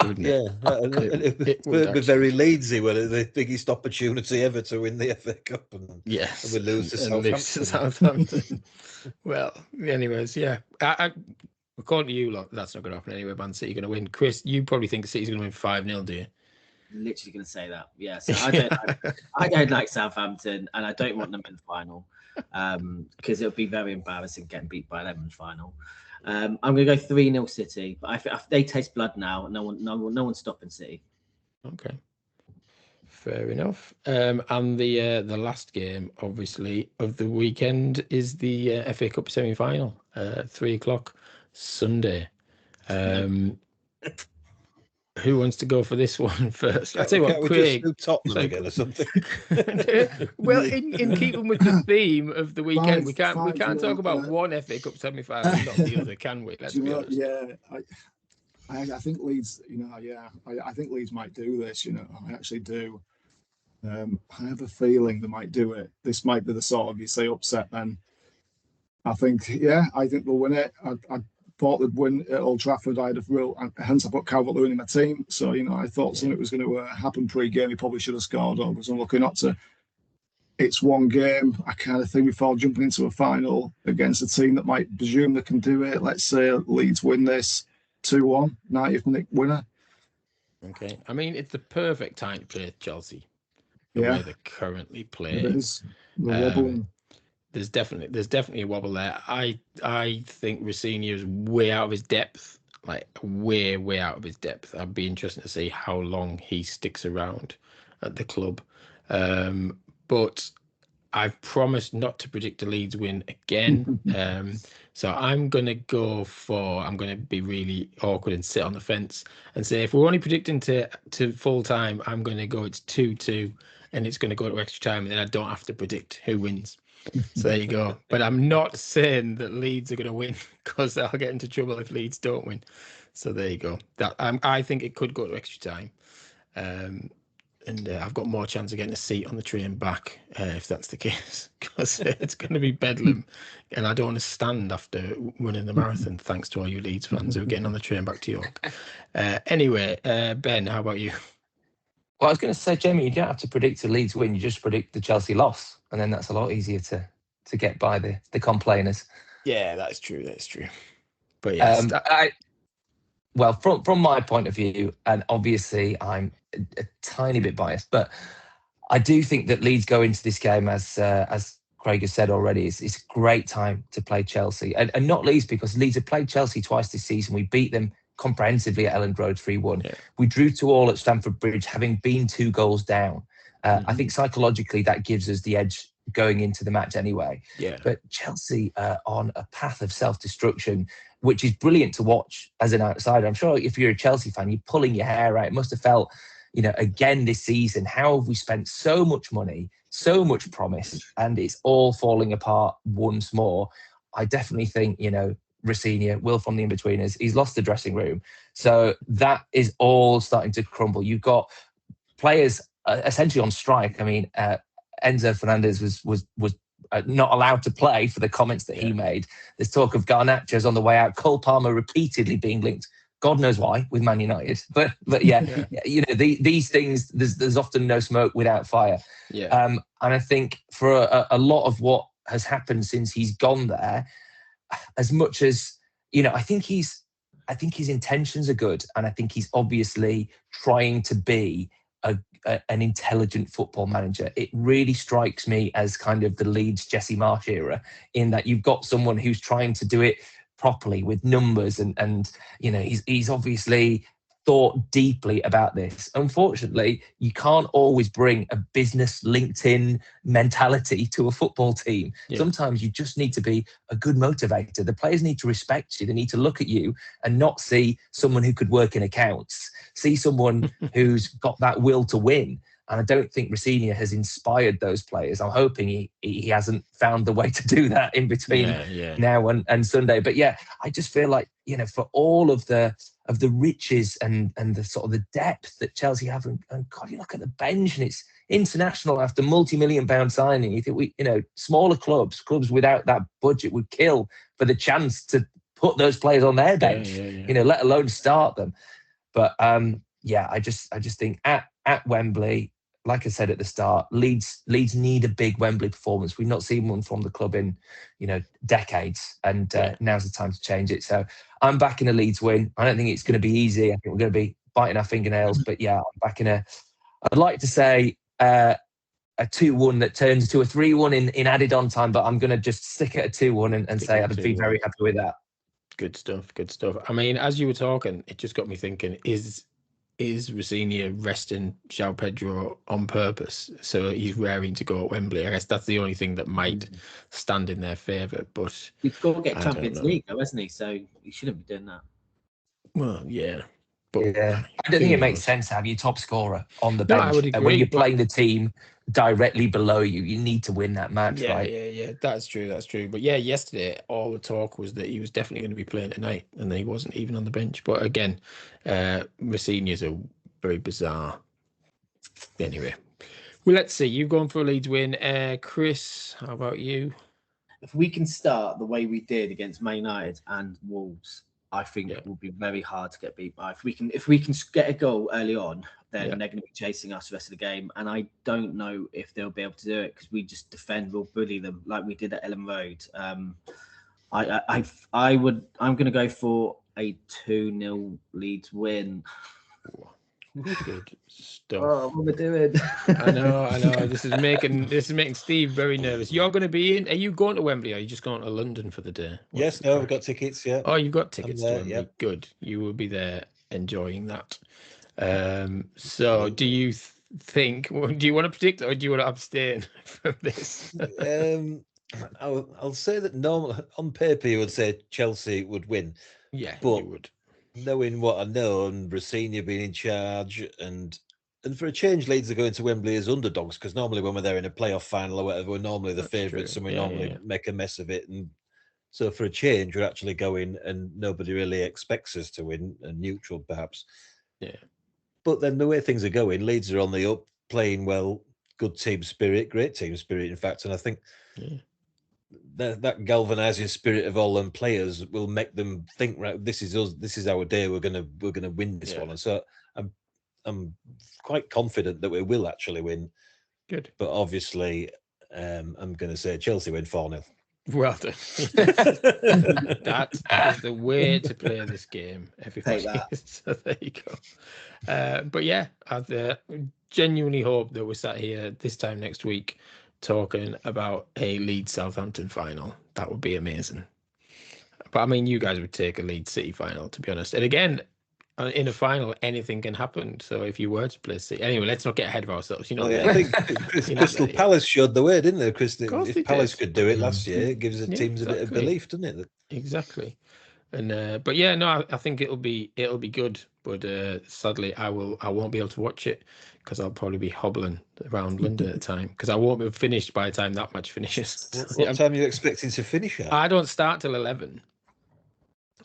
Wouldn't it? It would be very Leedsy, where the biggest opportunity ever to win the FA Cup, and we lose to Southampton. Well, anyways, according to you, that's not going to happen anyway. Man City going to win. Chris, you probably think City's going to win 5-0, do you? Literally going to say that. Yeah. So I don't like Southampton, and I don't want them in the final because it would be very embarrassing getting beat by them in the final. I'm going to go 3-0 City, but I think they taste blood now. No one's stopping City. Okay, fair enough. And the last game, obviously, of the weekend is the FA Cup semi-final, 3:00 Sunday. Who wants to go for this one first? I'll tell you what, Craig. We just Tottenham again or something. Well, in keeping with the theme of the weekend, we can't talk about one FA Cup semi-final and not the other, can we? Let's be honest. Yeah, I think Leeds. I think Leeds might do this. I actually do. I have a feeling they might do it. This might be the sort of, you say, upset. Then I think they'll win it. I thought they'd win at Old Trafford. Hence I put Calvert-Lewin in my team. So, I thought something was going to happen pre-game. He probably should have scored, or was unlucky not to. It's one game. I kind of think before jumping into a final against a team that might presume they can do it. Let's say Leeds win this 2-1, 90th minute winner. Okay. I mean, it's the perfect time to play Chelsea. The way they're currently playing. It is. There's definitely a wobble there. I think Rossini is way out of his depth, like way out of his depth. I'd be interested to see how long he sticks around at the club. But I've promised not to predict a Leeds win again. So I'm going to be really awkward and sit on the fence and say, if we're only predicting to full time, I'm going to go it's 2-2 and it's going to go to extra time, and then I don't have to predict who wins. So there you go. But I'm not saying that Leeds are going to win, because I'll get into trouble if Leeds don't win. So there you go. I think it could go to extra time. and I've got more chance of getting a seat on the train back if that's the case, because it's going to be bedlam, and I don't want to stand after running the marathon. Thanks to all you Leeds fans who are getting on the train back to York. Anyway, Ben, how about you? Well, I was going to say, Jamie, you don't have to predict a Leeds win. You just predict the Chelsea loss, and then that's a lot easier to get by the complainers. Yeah, that's true. That's true. But yes, well, from my point of view, and obviously I'm a tiny bit biased, but I do think that Leeds go into this game, as Craig has said already, it's a great time to play Chelsea, and not least because Leeds have played Chelsea twice this season. We beat them comprehensively at Elland Road 3-1. Yeah. We drew 2-2 at Stamford Bridge, having been 2 goals down. I think psychologically that gives us the edge going into the match anyway. Yeah. But Chelsea are on a path of self-destruction, which is brilliant to watch as an outsider. I'm sure if you're a Chelsea fan, you're pulling your hair out. It must have felt, again this season, how have we spent so much money, so much promise, and it's all falling apart once more. I definitely think, Rosenior, Will from the In-Betweeners, he's lost the dressing room. So that is all starting to crumble. You've got players essentially on strike. I mean, Enzo Fernandez was not allowed to play for the comments that he made. There's talk of Garnacho's on the way out. Cole Palmer repeatedly being linked, God knows why, with Man United. But yeah, these things, there's often no smoke without fire. Yeah. And I think for a lot of what has happened since he's gone there, as much as, I think his intentions are good, and I think he's obviously trying to be an intelligent football manager. It really strikes me as kind of the Leeds Jesse Marsh era, in that you've got someone who's trying to do it properly with numbers, and he's obviously thought deeply about this. Unfortunately, you can't always bring a business LinkedIn mentality to a football team. Yeah. Sometimes you just need to be a good motivator. The players need to respect you. They need to look at you and not see someone who could work in accounts. See someone who's got that will to win. And I don't think Rosenior has inspired those players. I'm hoping he hasn't found the way to do that in between now and Sunday. But yeah, I just feel like, for all of the riches and the sort of the depth that Chelsea have, and God, you look at the bench and it's international after multi-million-pound signing. You think smaller clubs without that budget would kill for the chance to put those players on their bench, let alone start them. But I just think at Wembley, like I said at the start, Leeds need a big Wembley performance. We've not seen one from the club in, decades, and now's the time to change it. So I'm backing a Leeds win. I don't think it's going to be easy. I think we're going to be biting our fingernails, but yeah, I'm backing I'd like to say a 2-1 that turns to a 3-1 in added on time, but I'm going to just stick at a 2-1 and say I'd be very happy with that. Good stuff. I mean, as you were talking, it just got me thinking, is Rosenior resting João Pedro on purpose, so he's raring to go at Wembley? I guess that's the only thing that might stand in their favour. But he's got to get Champions League, though, hasn't he? So he shouldn't be doing that. Well, yeah. But I don't think it makes sense to have your top scorer on the bench. No, I would agree, when you're playing the team directly below you. You need to win that match, right? Yeah. That's true. But yeah, yesterday all the talk was that he was definitely going to be playing tonight, and he wasn't even on the bench. But again, Rosenior's a very bizarre. Anyway, well, let's see. You've gone for a Leeds win, Chris. How about you? If we can start the way we did against Man United and Wolves, I think it will be very hard to get beat by. If we can get a goal early on, then they're going to be chasing us the rest of the game. And I don't know if they'll be able to do it, because we just defend, we'll bully them like we did at Elland Road. I'm going to go for a 2-0 Leeds win. Good stuff. Oh, what we're doing? I know. This is making Steve very nervous. You're going to be in. Are you going to Wembley? Or are you just going to London for the day? Yes, no, we've got tickets. Yeah. Oh, you've got tickets to Wembley. Yep. Good. You will be there enjoying that. So, do you think? Do you want to predict, or do you want to abstain from this? I'll say that normally on paper you would say Chelsea would win. Yeah, but you would. Knowing what I know, and Rosenior being in charge, and for a change, Leeds are going to Wembley as underdogs, because normally when we're there in a playoff final or whatever, we're normally the favourites, and we normally make a mess of it. And so for a change, we're actually going, and nobody really expects us to win, and neutral perhaps. Yeah. But then the way things are going, Leeds are on the up. playing well, good team spirit, great team spirit, in fact. And I think that galvanizing spirit of all them players will make them think, right, this is us, this is our day. We're gonna win this one. And so I'm quite confident that we will actually win. Good. But obviously, I'm going to say Chelsea win 4-0. Well done. That is the way to play this game, everybody. So there you go. But yeah, I genuinely hope that we're sat here this time next week talking about a Leeds Southampton final. That would be amazing. But I mean, you guys would take a Leeds City final, to be honest. And again, in a final, anything can happen. So if you were to play City, anyway, let's not get ahead of ourselves. I think Crystal Palace showed the way, didn't they? If Palace could do it last year, it gives the teams a bit of belief, doesn't it? Exactly. And but yeah, no, I think it'll be good. But sadly, I won't be able to watch it because I'll probably be hobbling around London at the time because I won't be finished by the time that match finishes. What time are you expecting to finish at? I don't start till 11.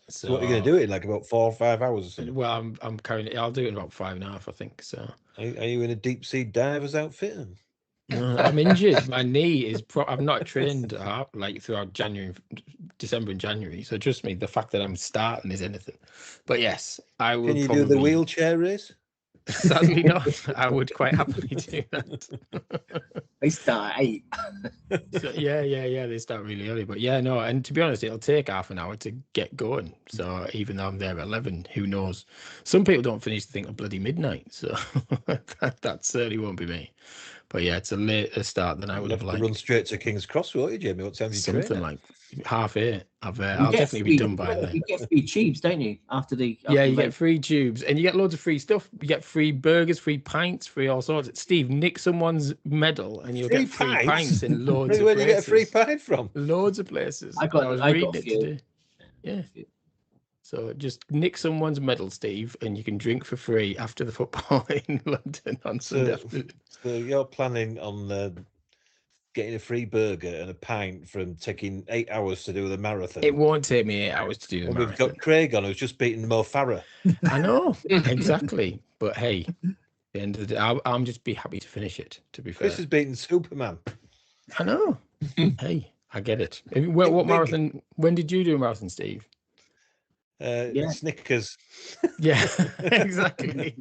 So what are you going to do it in like about 4 or 5 hours or something? Well, I'm carrying it. I'll do it in about 5.5, I think. So are you in a deep sea divers outfit? No, I'm injured. My knee is. I've not trained like throughout December and January. So trust me, the fact that I'm starting is anything. But yes, I will. Can you do the wheelchair race? Sadly not. I would quite happily do that. They start at 8. So, yeah. They start really early, but yeah, no. And to be honest, it'll take half an hour to get going. So even though I'm there at 11, who knows? Some people don't finish the thing at bloody midnight. So that certainly won't be me. But yeah, it's a later start than I would have liked. Run straight to King's Cross, won't you, Jamie? What time do you train? Something like 8:30. I'll definitely be done by then. You get free tubes, don't you? After you get free tubes and you get loads of free stuff. You get free burgers, free pints, free all sorts. Steve, nick someone's medal and you'll get free pints in loads of places. Where do you get a free pint from? Loads of places. I got a few. Today. Yeah. So just nick someone's medal, Steve, and you can drink for free after the football in London on Sunday afternoon. So you're planning on getting a free burger and a pint from taking 8 hours to do the marathon? It won't take me 8 hours to do the marathon. We've got Craig on who's just beaten Mo Farah. I know, exactly. But hey, at the end of the day, I'm just be happy to finish it, to be fair. Chris has beaten Superman. I know. Hey, I get it. What marathon? When did you do a marathon, Steve? Snickers. Yeah, exactly.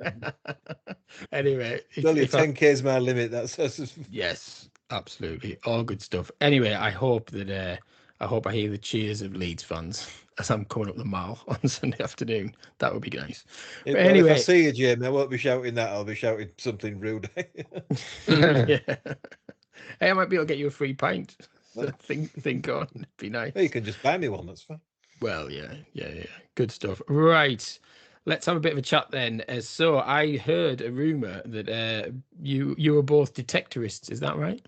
Anyway, only 10k is my limit. That's yes, absolutely, all good stuff. Anyway, I hope I hear the cheers of Leeds fans as I'm coming up the mile on Sunday afternoon. That would be nice. But anyway, if I see you, Jamie, I won't be shouting that. I'll be shouting something rude. Yeah. Hey, I might be able to get you a free pint. So think on. It'd be nice. Well, you can just buy me one. That's fine. Well, yeah. Good stuff. Right. Let's have a bit of a chat then. So I heard a rumour that you were both detectorists. Is that right?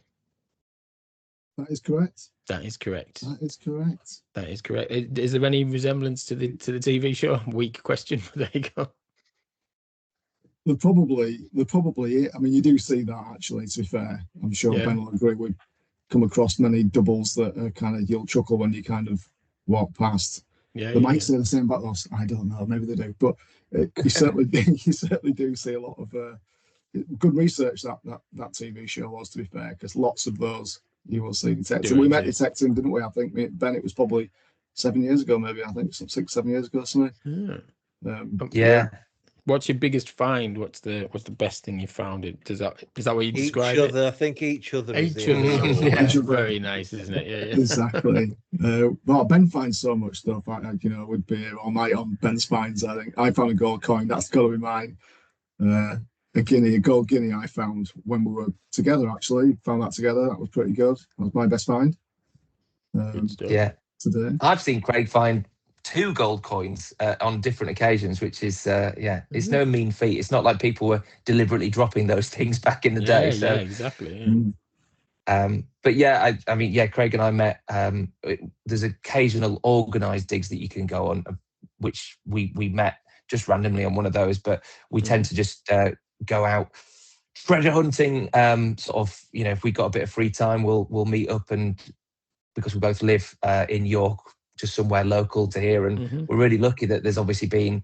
That is correct. That is correct. That is correct. That is correct. Is there any resemblance to the TV show? Weak question, but there you go. They're probably. I mean, you do see that actually. To be fair, I'm sure Ben will agree. We've come across many doubles that are kind of you'll chuckle when you kind of walk past. They might say the same about us. I don't know. Maybe they do, but you certainly do see a lot of good research that TV show was. To be fair, because lots of those you will see detecting. We met detecting, didn't we? I think Ben. It was probably 7 years ago, maybe. I think 6-7 years ago, something. Yeah. What's your biggest find? What's the best thing you found? Is that what you describe it? I think each other. Very nice, isn't it? Yeah. Exactly. Well, Ben finds so much stuff. We'd be here all night on Ben's finds. I think I found a gold coin. That's got to be mine. A gold guinea. I found when we were together. Actually, found that together. That was pretty good. That was my best find. Today, I've seen Craig find 2 gold coins on different occasions, which is it's no mean feat. It's not like people were deliberately dropping those things back in the day. So exactly. But yeah, I mean, Craig and I met. There's occasional organised digs that you can go on, which we met just randomly on one of those. But we tend to just go out treasure hunting. Sort of, if we got a bit of free time, we'll meet up, and because we both live in York, just somewhere local to here, and we're really lucky that there's obviously been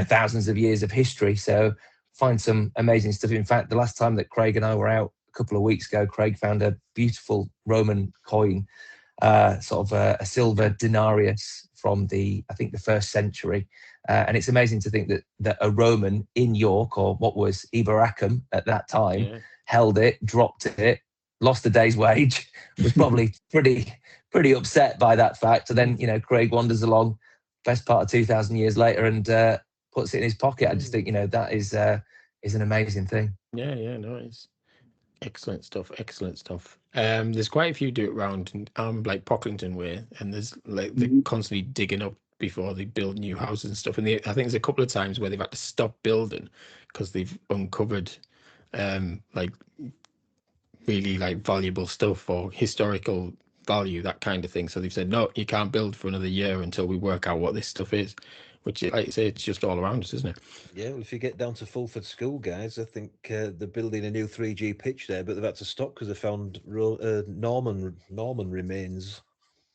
thousands of years of history. So find some amazing stuff. In fact, the last time that Craig and I were out a couple of weeks ago, Craig found a beautiful Roman coin, sort of a silver denarius from I think the 1st century. And it's amazing to think that a Roman in York, or what was Iberacum at that time, held it, dropped it, lost a day's wage, was probably pretty upset by that fact. And then, you know, Craig wanders along best part of 2,000 years later and puts it in his pocket. I just think, you know, that is an amazing thing. Yeah, no, it's excellent stuff. There's quite a few do it around like Pocklington way, and there's like they're constantly digging up before they build new houses and stuff. And I think there's a couple of times where they've had to stop building because they've uncovered like really like valuable stuff or historical value, that kind of thing. So they've said, no, you can't build for another year until we work out what this stuff is, which, like I say, it's just all around us, isn't it? Yeah, well, if you get down to Fulford School, guys, I think they're building a new 3G pitch there, but they've had to stop because they found Norman remains.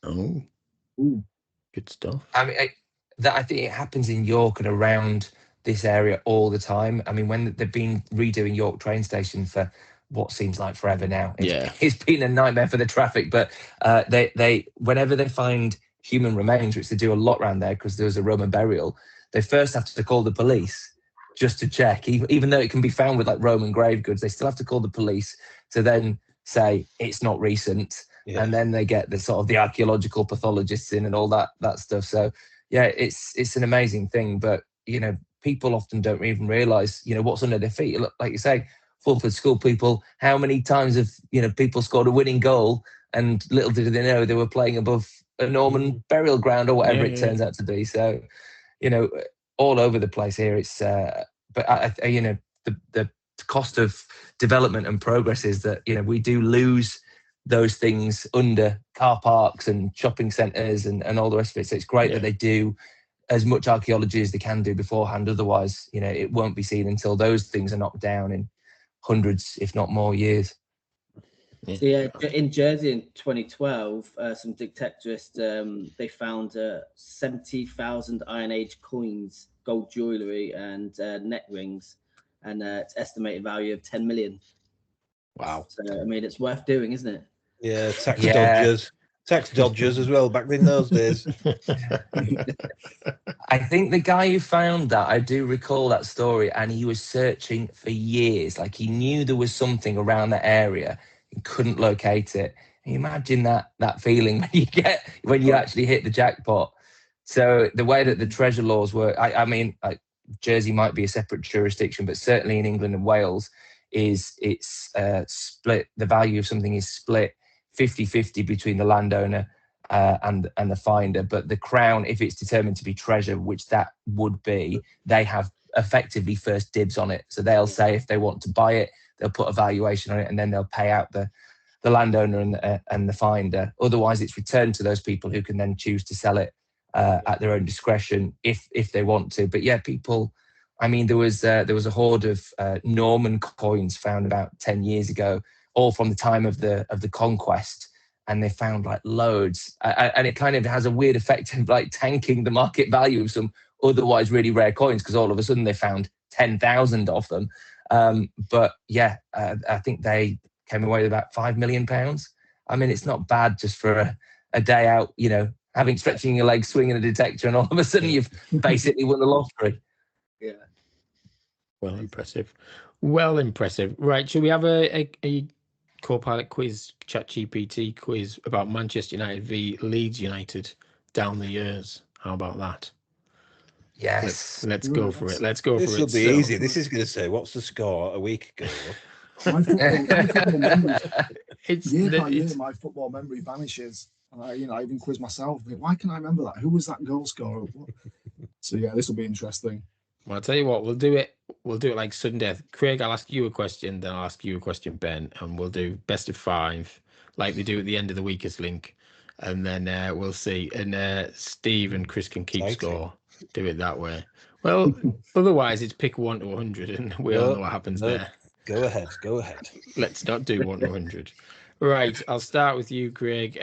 Oh, good stuff. I mean, I think it happens in York and around this area all the time. I mean, when they've been redoing York train station for what seems like forever now, it's been a nightmare for the traffic. But they whenever they find human remains, which they do a lot around there because there was a Roman burial, they first have to call the police just to check. Even though it can be found with like Roman grave goods, they still have to call the police to then say it's not recent. Yeah. And then they get the sort of the archaeological pathologists in and all that stuff. So yeah, it's an amazing thing. But you know, people often don't even realise, you know, what's under their feet. Like you say, Fulford School people, how many times have, you know, people scored a winning goal and little did they know they were playing above a Norman burial ground or whatever it turns out to be. So, you know, all over the place here. It's but I you know, the cost of development and progress is that, you know, we do lose those things under car parks and shopping centres and all the rest of it. So it's great that they do as much archaeology as they can do beforehand. Otherwise, you know, it won't be seen until those things are knocked down in hundreds, if not more, years. So yeah, in Jersey in 2012, some detectorists they found 70,000 Iron Age coins, gold jewellery, and neck rings, and its estimated value of 10 million. Wow! So I mean, it's worth doing, isn't it? Yeah, tax dodgers as well back in those days. I think the guy who found that, I do recall that story, and he was searching for years. Like he knew there was something around that area and couldn't locate it. Can you imagine that feeling when you actually hit the jackpot? So the way that the treasure laws work, I mean, Jersey might be a separate jurisdiction, but certainly in England and Wales, it's split. The value of something is split 50-50 between the landowner and the finder. But the Crown, if it's determined to be treasure, which that would be, they have effectively first dibs on it. So they'll say if they want to buy it, they'll put a valuation on it, and then they'll pay out the landowner and the finder. Otherwise, it's returned to those people who can then choose to sell it at their own discretion if they want to. But yeah, people. I mean, there was a hoard of Norman coins found about 10 years ago, all from the time of the conquest, and they found like loads. And it kind of has a weird effect of like tanking the market value of some otherwise really rare coins, because all of a sudden they found 10,000 of them. But yeah, I think they came away with about £5 million. I mean, it's not bad just for a day out, you know, stretching your legs, swinging a detector, and all of a sudden you've basically won the lottery. Yeah. Well impressive. Right, shall we have a co-pilot quiz, ChatGPT quiz about Manchester United v Leeds United down the years? How about that? Yes. Let's go for it. This will be easy. This is going to say, what's the score a week ago? My football memory, year by year, my football memory vanishes. You know, I even quiz myself. Why can I remember that? Who was that goal scorer? So yeah, this will be interesting. Well, I'll tell you what, we'll do it like sudden death. Craig, I'll ask you a question, then I'll ask you a question, Ben, and we'll do best of 5, like they do at the end of the weakest link, and then we'll see. And Steve and Chris can keep score. Do it that way. Well, otherwise it's pick 1 to 100, and we all know what happens there. Go ahead. Let's not do 1 to 100. Right, I'll start with you, Craig.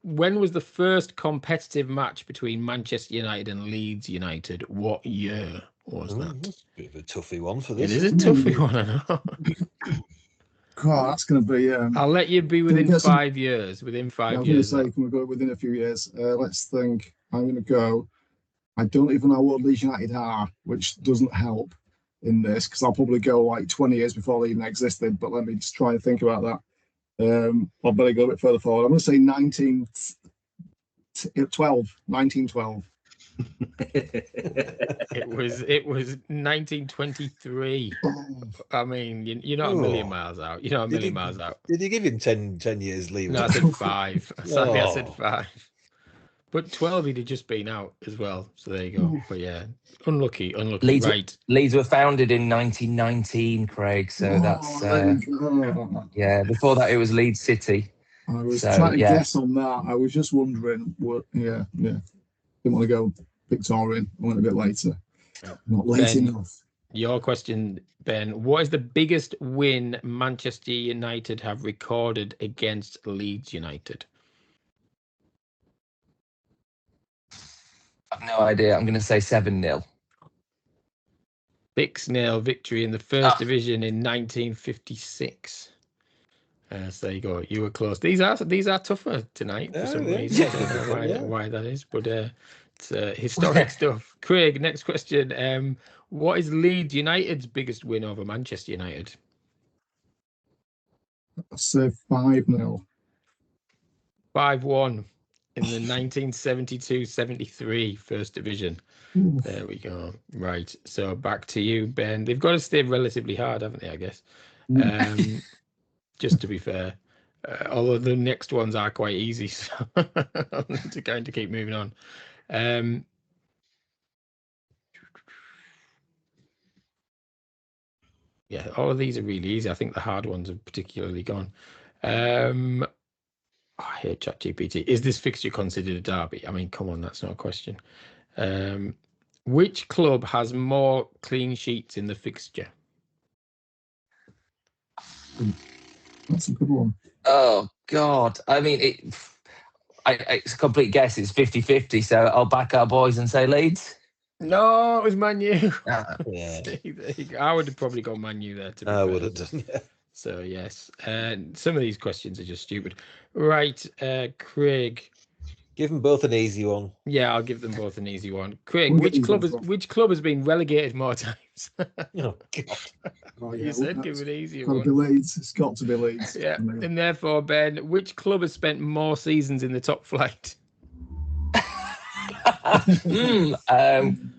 When was the first competitive match between Manchester United and Leeds United? What year was that? That's a bit of a toughie one for It this. is a toughie one, I know. God, that's going to be. I'll let you be within 5 years. Within 5 I was years. going to say, can we go within a few years? Let's think. I'm going to go. I don't even know what Leeds United are, which doesn't help in this because I'll probably go like 20 years before they even existed. But let me just try and think about that. I'll better go a bit further forward. I'm going to say 1912. It was 1923. I mean, you're not a million miles out. You're not a million miles out. Did you give him 10 years leave? No, I said 5. Sadly, I said 5. But 12, he'd have just been out as well. So there you go. But yeah, unlucky. Leeds, right. Leeds were founded in 1919, Craig. So that's yeah. Before that, it was Leeds City. I was trying to guess on that. I was just wondering what. Yeah. Didn't want to go Victorian. I went a bit later. Not late enough. Your question, Ben. What is the biggest win Manchester United have recorded against Leeds United? I've no idea. I'm going to say 7-0. 6-0 victory in the first division in 1956. So there you go. You were close. These are tougher tonight for some reason. I don't know why that is, but it's historic stuff. Craig, next question. What is Leeds United's biggest win over Manchester United? I'll say 5-0. 5-1 in the 1972-73 First Division. There we go. Right. So back to you, Ben. They've got to stay relatively hard, haven't they, I guess? Just to be fair. Although the next ones are quite easy, so to kind of keep moving on. Yeah, all of these are really easy. I think the hard ones are particularly gone. I hate ChatGPT. Is this fixture considered a derby? I mean, come on, that's not a question. Which club has more clean sheets in the fixture? That's a good one. Oh, God. I mean, it's a complete guess. It's 50-50, so I'll back our boys and say Leeds. No, it was Man U. Yeah. I would have probably gone Man U there. I would have done, yeah. So, yes. Some of these questions are just stupid. Right, Craig. Give them both an easy one. Yeah, I'll give them both an easy one. Craig, which club has been relegated more times? Oh, God. Oh, You said give an easy one. Be Leeds. It's got to be Leeds. Yeah, and therefore, Ben, which club has spent more seasons in the top flight?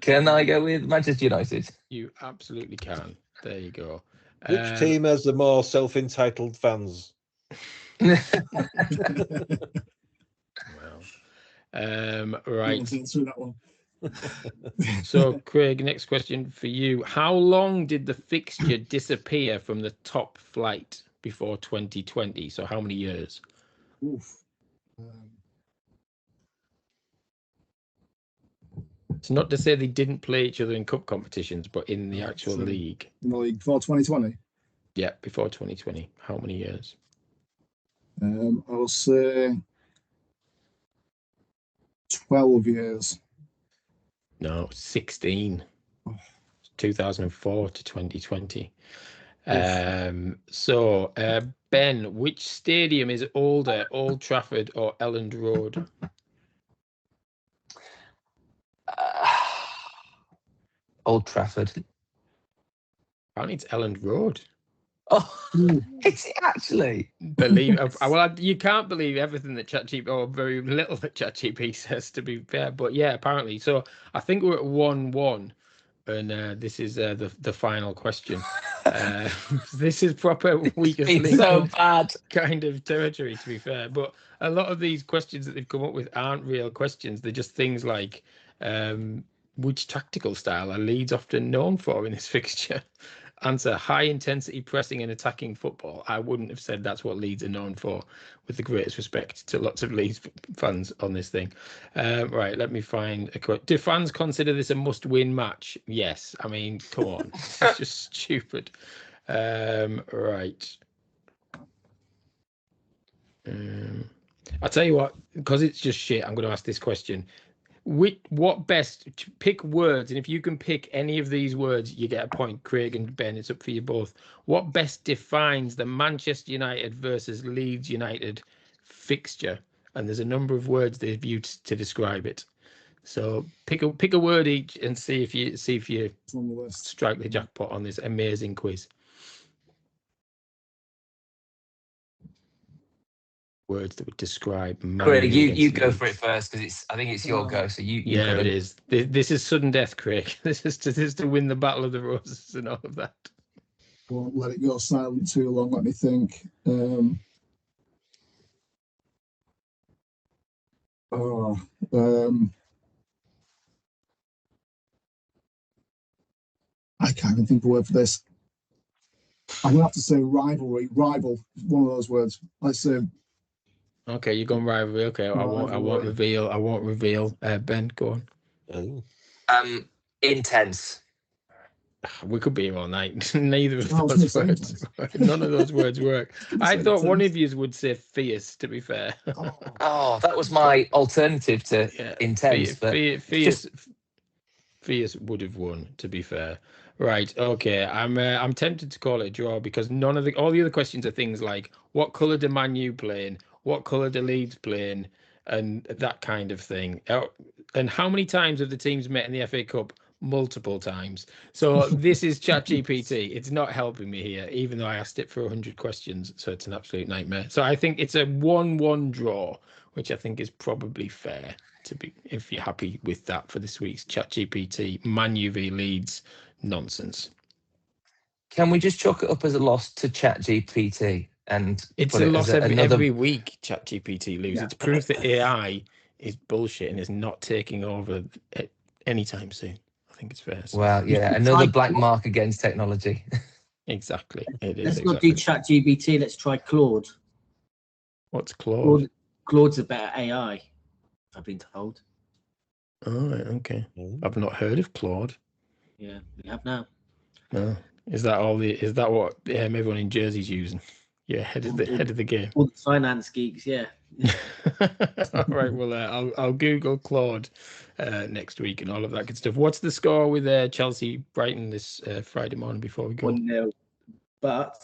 Can I go with Manchester United? You absolutely can. There you go. Which team has the more self-entitled fans? Right. Answer that one. So, Craig, next question for you. How long did the fixture disappear from the top flight before 2020? So how many years? Oof. It's not to say they didn't play each other in cup competitions, but in the actual league. In the league before 2020? Yeah, before 2020. How many years? I'll say 12 years. No, 16. 2004 to 2020. So, Ben, which stadium is older, Old Trafford or Elland Road? Old Trafford. Apparently it's Elland Road. Oh, is it actually? You can't believe everything that ChatGPT, or very little that ChatGPT says, to be fair. But yeah, apparently. So I think we're at 1-1, and this is the final question. This is proper weakest link. So bad kind of territory, to be fair. But a lot of these questions that they've come up with aren't real questions. They're just things like, which tactical style are Leeds often known for in this fixture? Answer: high intensity pressing and attacking football. I wouldn't have said that's what Leeds are known for, with the greatest respect to lots of Leeds fans on this thing. Right, let me find a quote. Do fans consider this a must-win match? Yes. I mean, come on. It's just stupid. Right. I'll tell you what, because it's just shit, I'm going to ask this question. What best pick words, and if you can pick any of these words, you get a point. Craig and Ben, it's up for you both. What best defines the Manchester United versus Leeds United fixture? And there's a number of words they've used to describe it. So pick a word each and see if you strike the jackpot on this amazing quiz. Words that would describe. Craig, you go for it first because I think it's your go. So you yeah, it is. This is sudden death, Craig. This is to win the Battle of the Roses and all of that. Won't let it go silent too long. Let me think. I can't even think of a word for this. I'm gonna have to say rivalry. Rival, one of those words. Let's say. Okay, you're going rivalry. Okay, I won't reveal. Ben, go on. Intense. We could be here all night. Neither of those words. None of those words work. I thought one of you would say fierce. To be fair. Oh, that was my alternative to intense. Fierce would have won. To be fair. Right. Okay. I'm tempted to call it a draw because all the other questions are things like what colour do Man U playing, what colour do Leeds playing, and that kind of thing. And how many times have the teams met in the FA Cup? Multiple times. So this is ChatGPT. It's not helping me here, even though I asked it for 100 questions. So it's an absolute nightmare. So I think it's a 1-1 draw, which I think is probably fair to be, if you're happy with that for this week's ChatGPT Man U v Leeds nonsense. Can we just chalk it up as a loss to ChatGPT? And it's a loss every week. ChatGPT loses. Yeah. It's proof that AI is bullshit and is not taking over anytime soon. I think it's fair. Well, yeah, another black mark against technology. Exactly. It is. Let's not do ChatGPT. Let's try Claude. What's Claude? Claude's a better AI, I've been told. Oh, right, okay. I've not heard of Claude. Yeah, we have now. No. Is that what everyone in Jersey's using? Yeah, head of the game. All the finance geeks, yeah. All right, well, I'll Google Claude next week and all of that good stuff. What's the score with Chelsea Brighton this Friday morning before we go? 1-0, but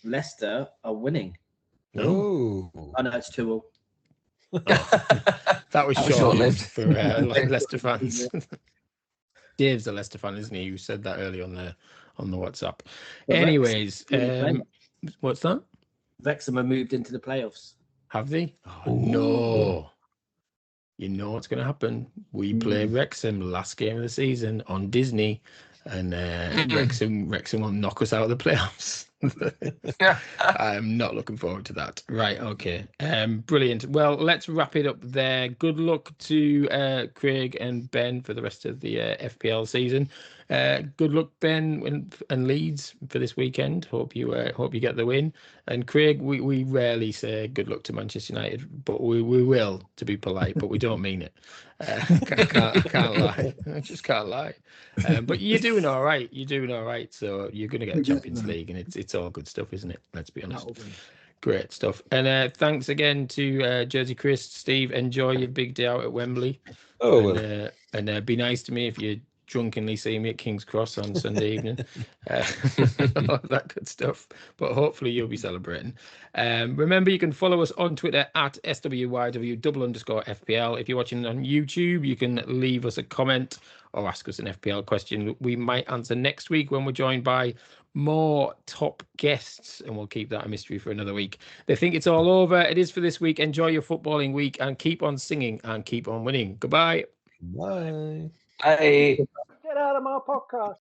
Leicester are winning. No. Oh no, it's 2-2. That was short-lived for Leicester fans. Dave's a Leicester fan, isn't he? You said that early on the WhatsApp. But anyways, what's that? Wrexham have moved into the playoffs. Have they? Oh, no. You know what's going to happen. We play Wrexham last game of the season on Disney, and Wrexham will knock us out of the playoffs. I'm not looking forward to that. Right, okay. Brilliant. Well, let's wrap it up there. Good luck to Craig and Ben for the rest of the FPL season. Good luck, Ben and Leeds, for this weekend. Hope you get the win. And Craig, we rarely say good luck to Manchester United, but we will, to be polite, but we don't mean it. I can't lie. I just can't lie. But you're doing all right. So you're going to get Champions League, and it's all good stuff, isn't it? Let's be honest. Great stuff. And thanks again to Jersey Chris, Steve. Enjoy your big day out at Wembley. And be nice to me if you drunkenly see me at King's Cross on Sunday evening. All that good stuff. But hopefully you'll be celebrating. Remember, you can follow us on Twitter at SWYW_FPL. If you're watching on YouTube, you can leave us a comment or ask us an FPL question we might answer next week when we're joined by more top guests, and we'll keep that a mystery for another week. They think it's all over. It is for this week. Enjoy your footballing week and keep on singing and keep on winning. Goodbye. Bye. Bye. Get out of my podcast.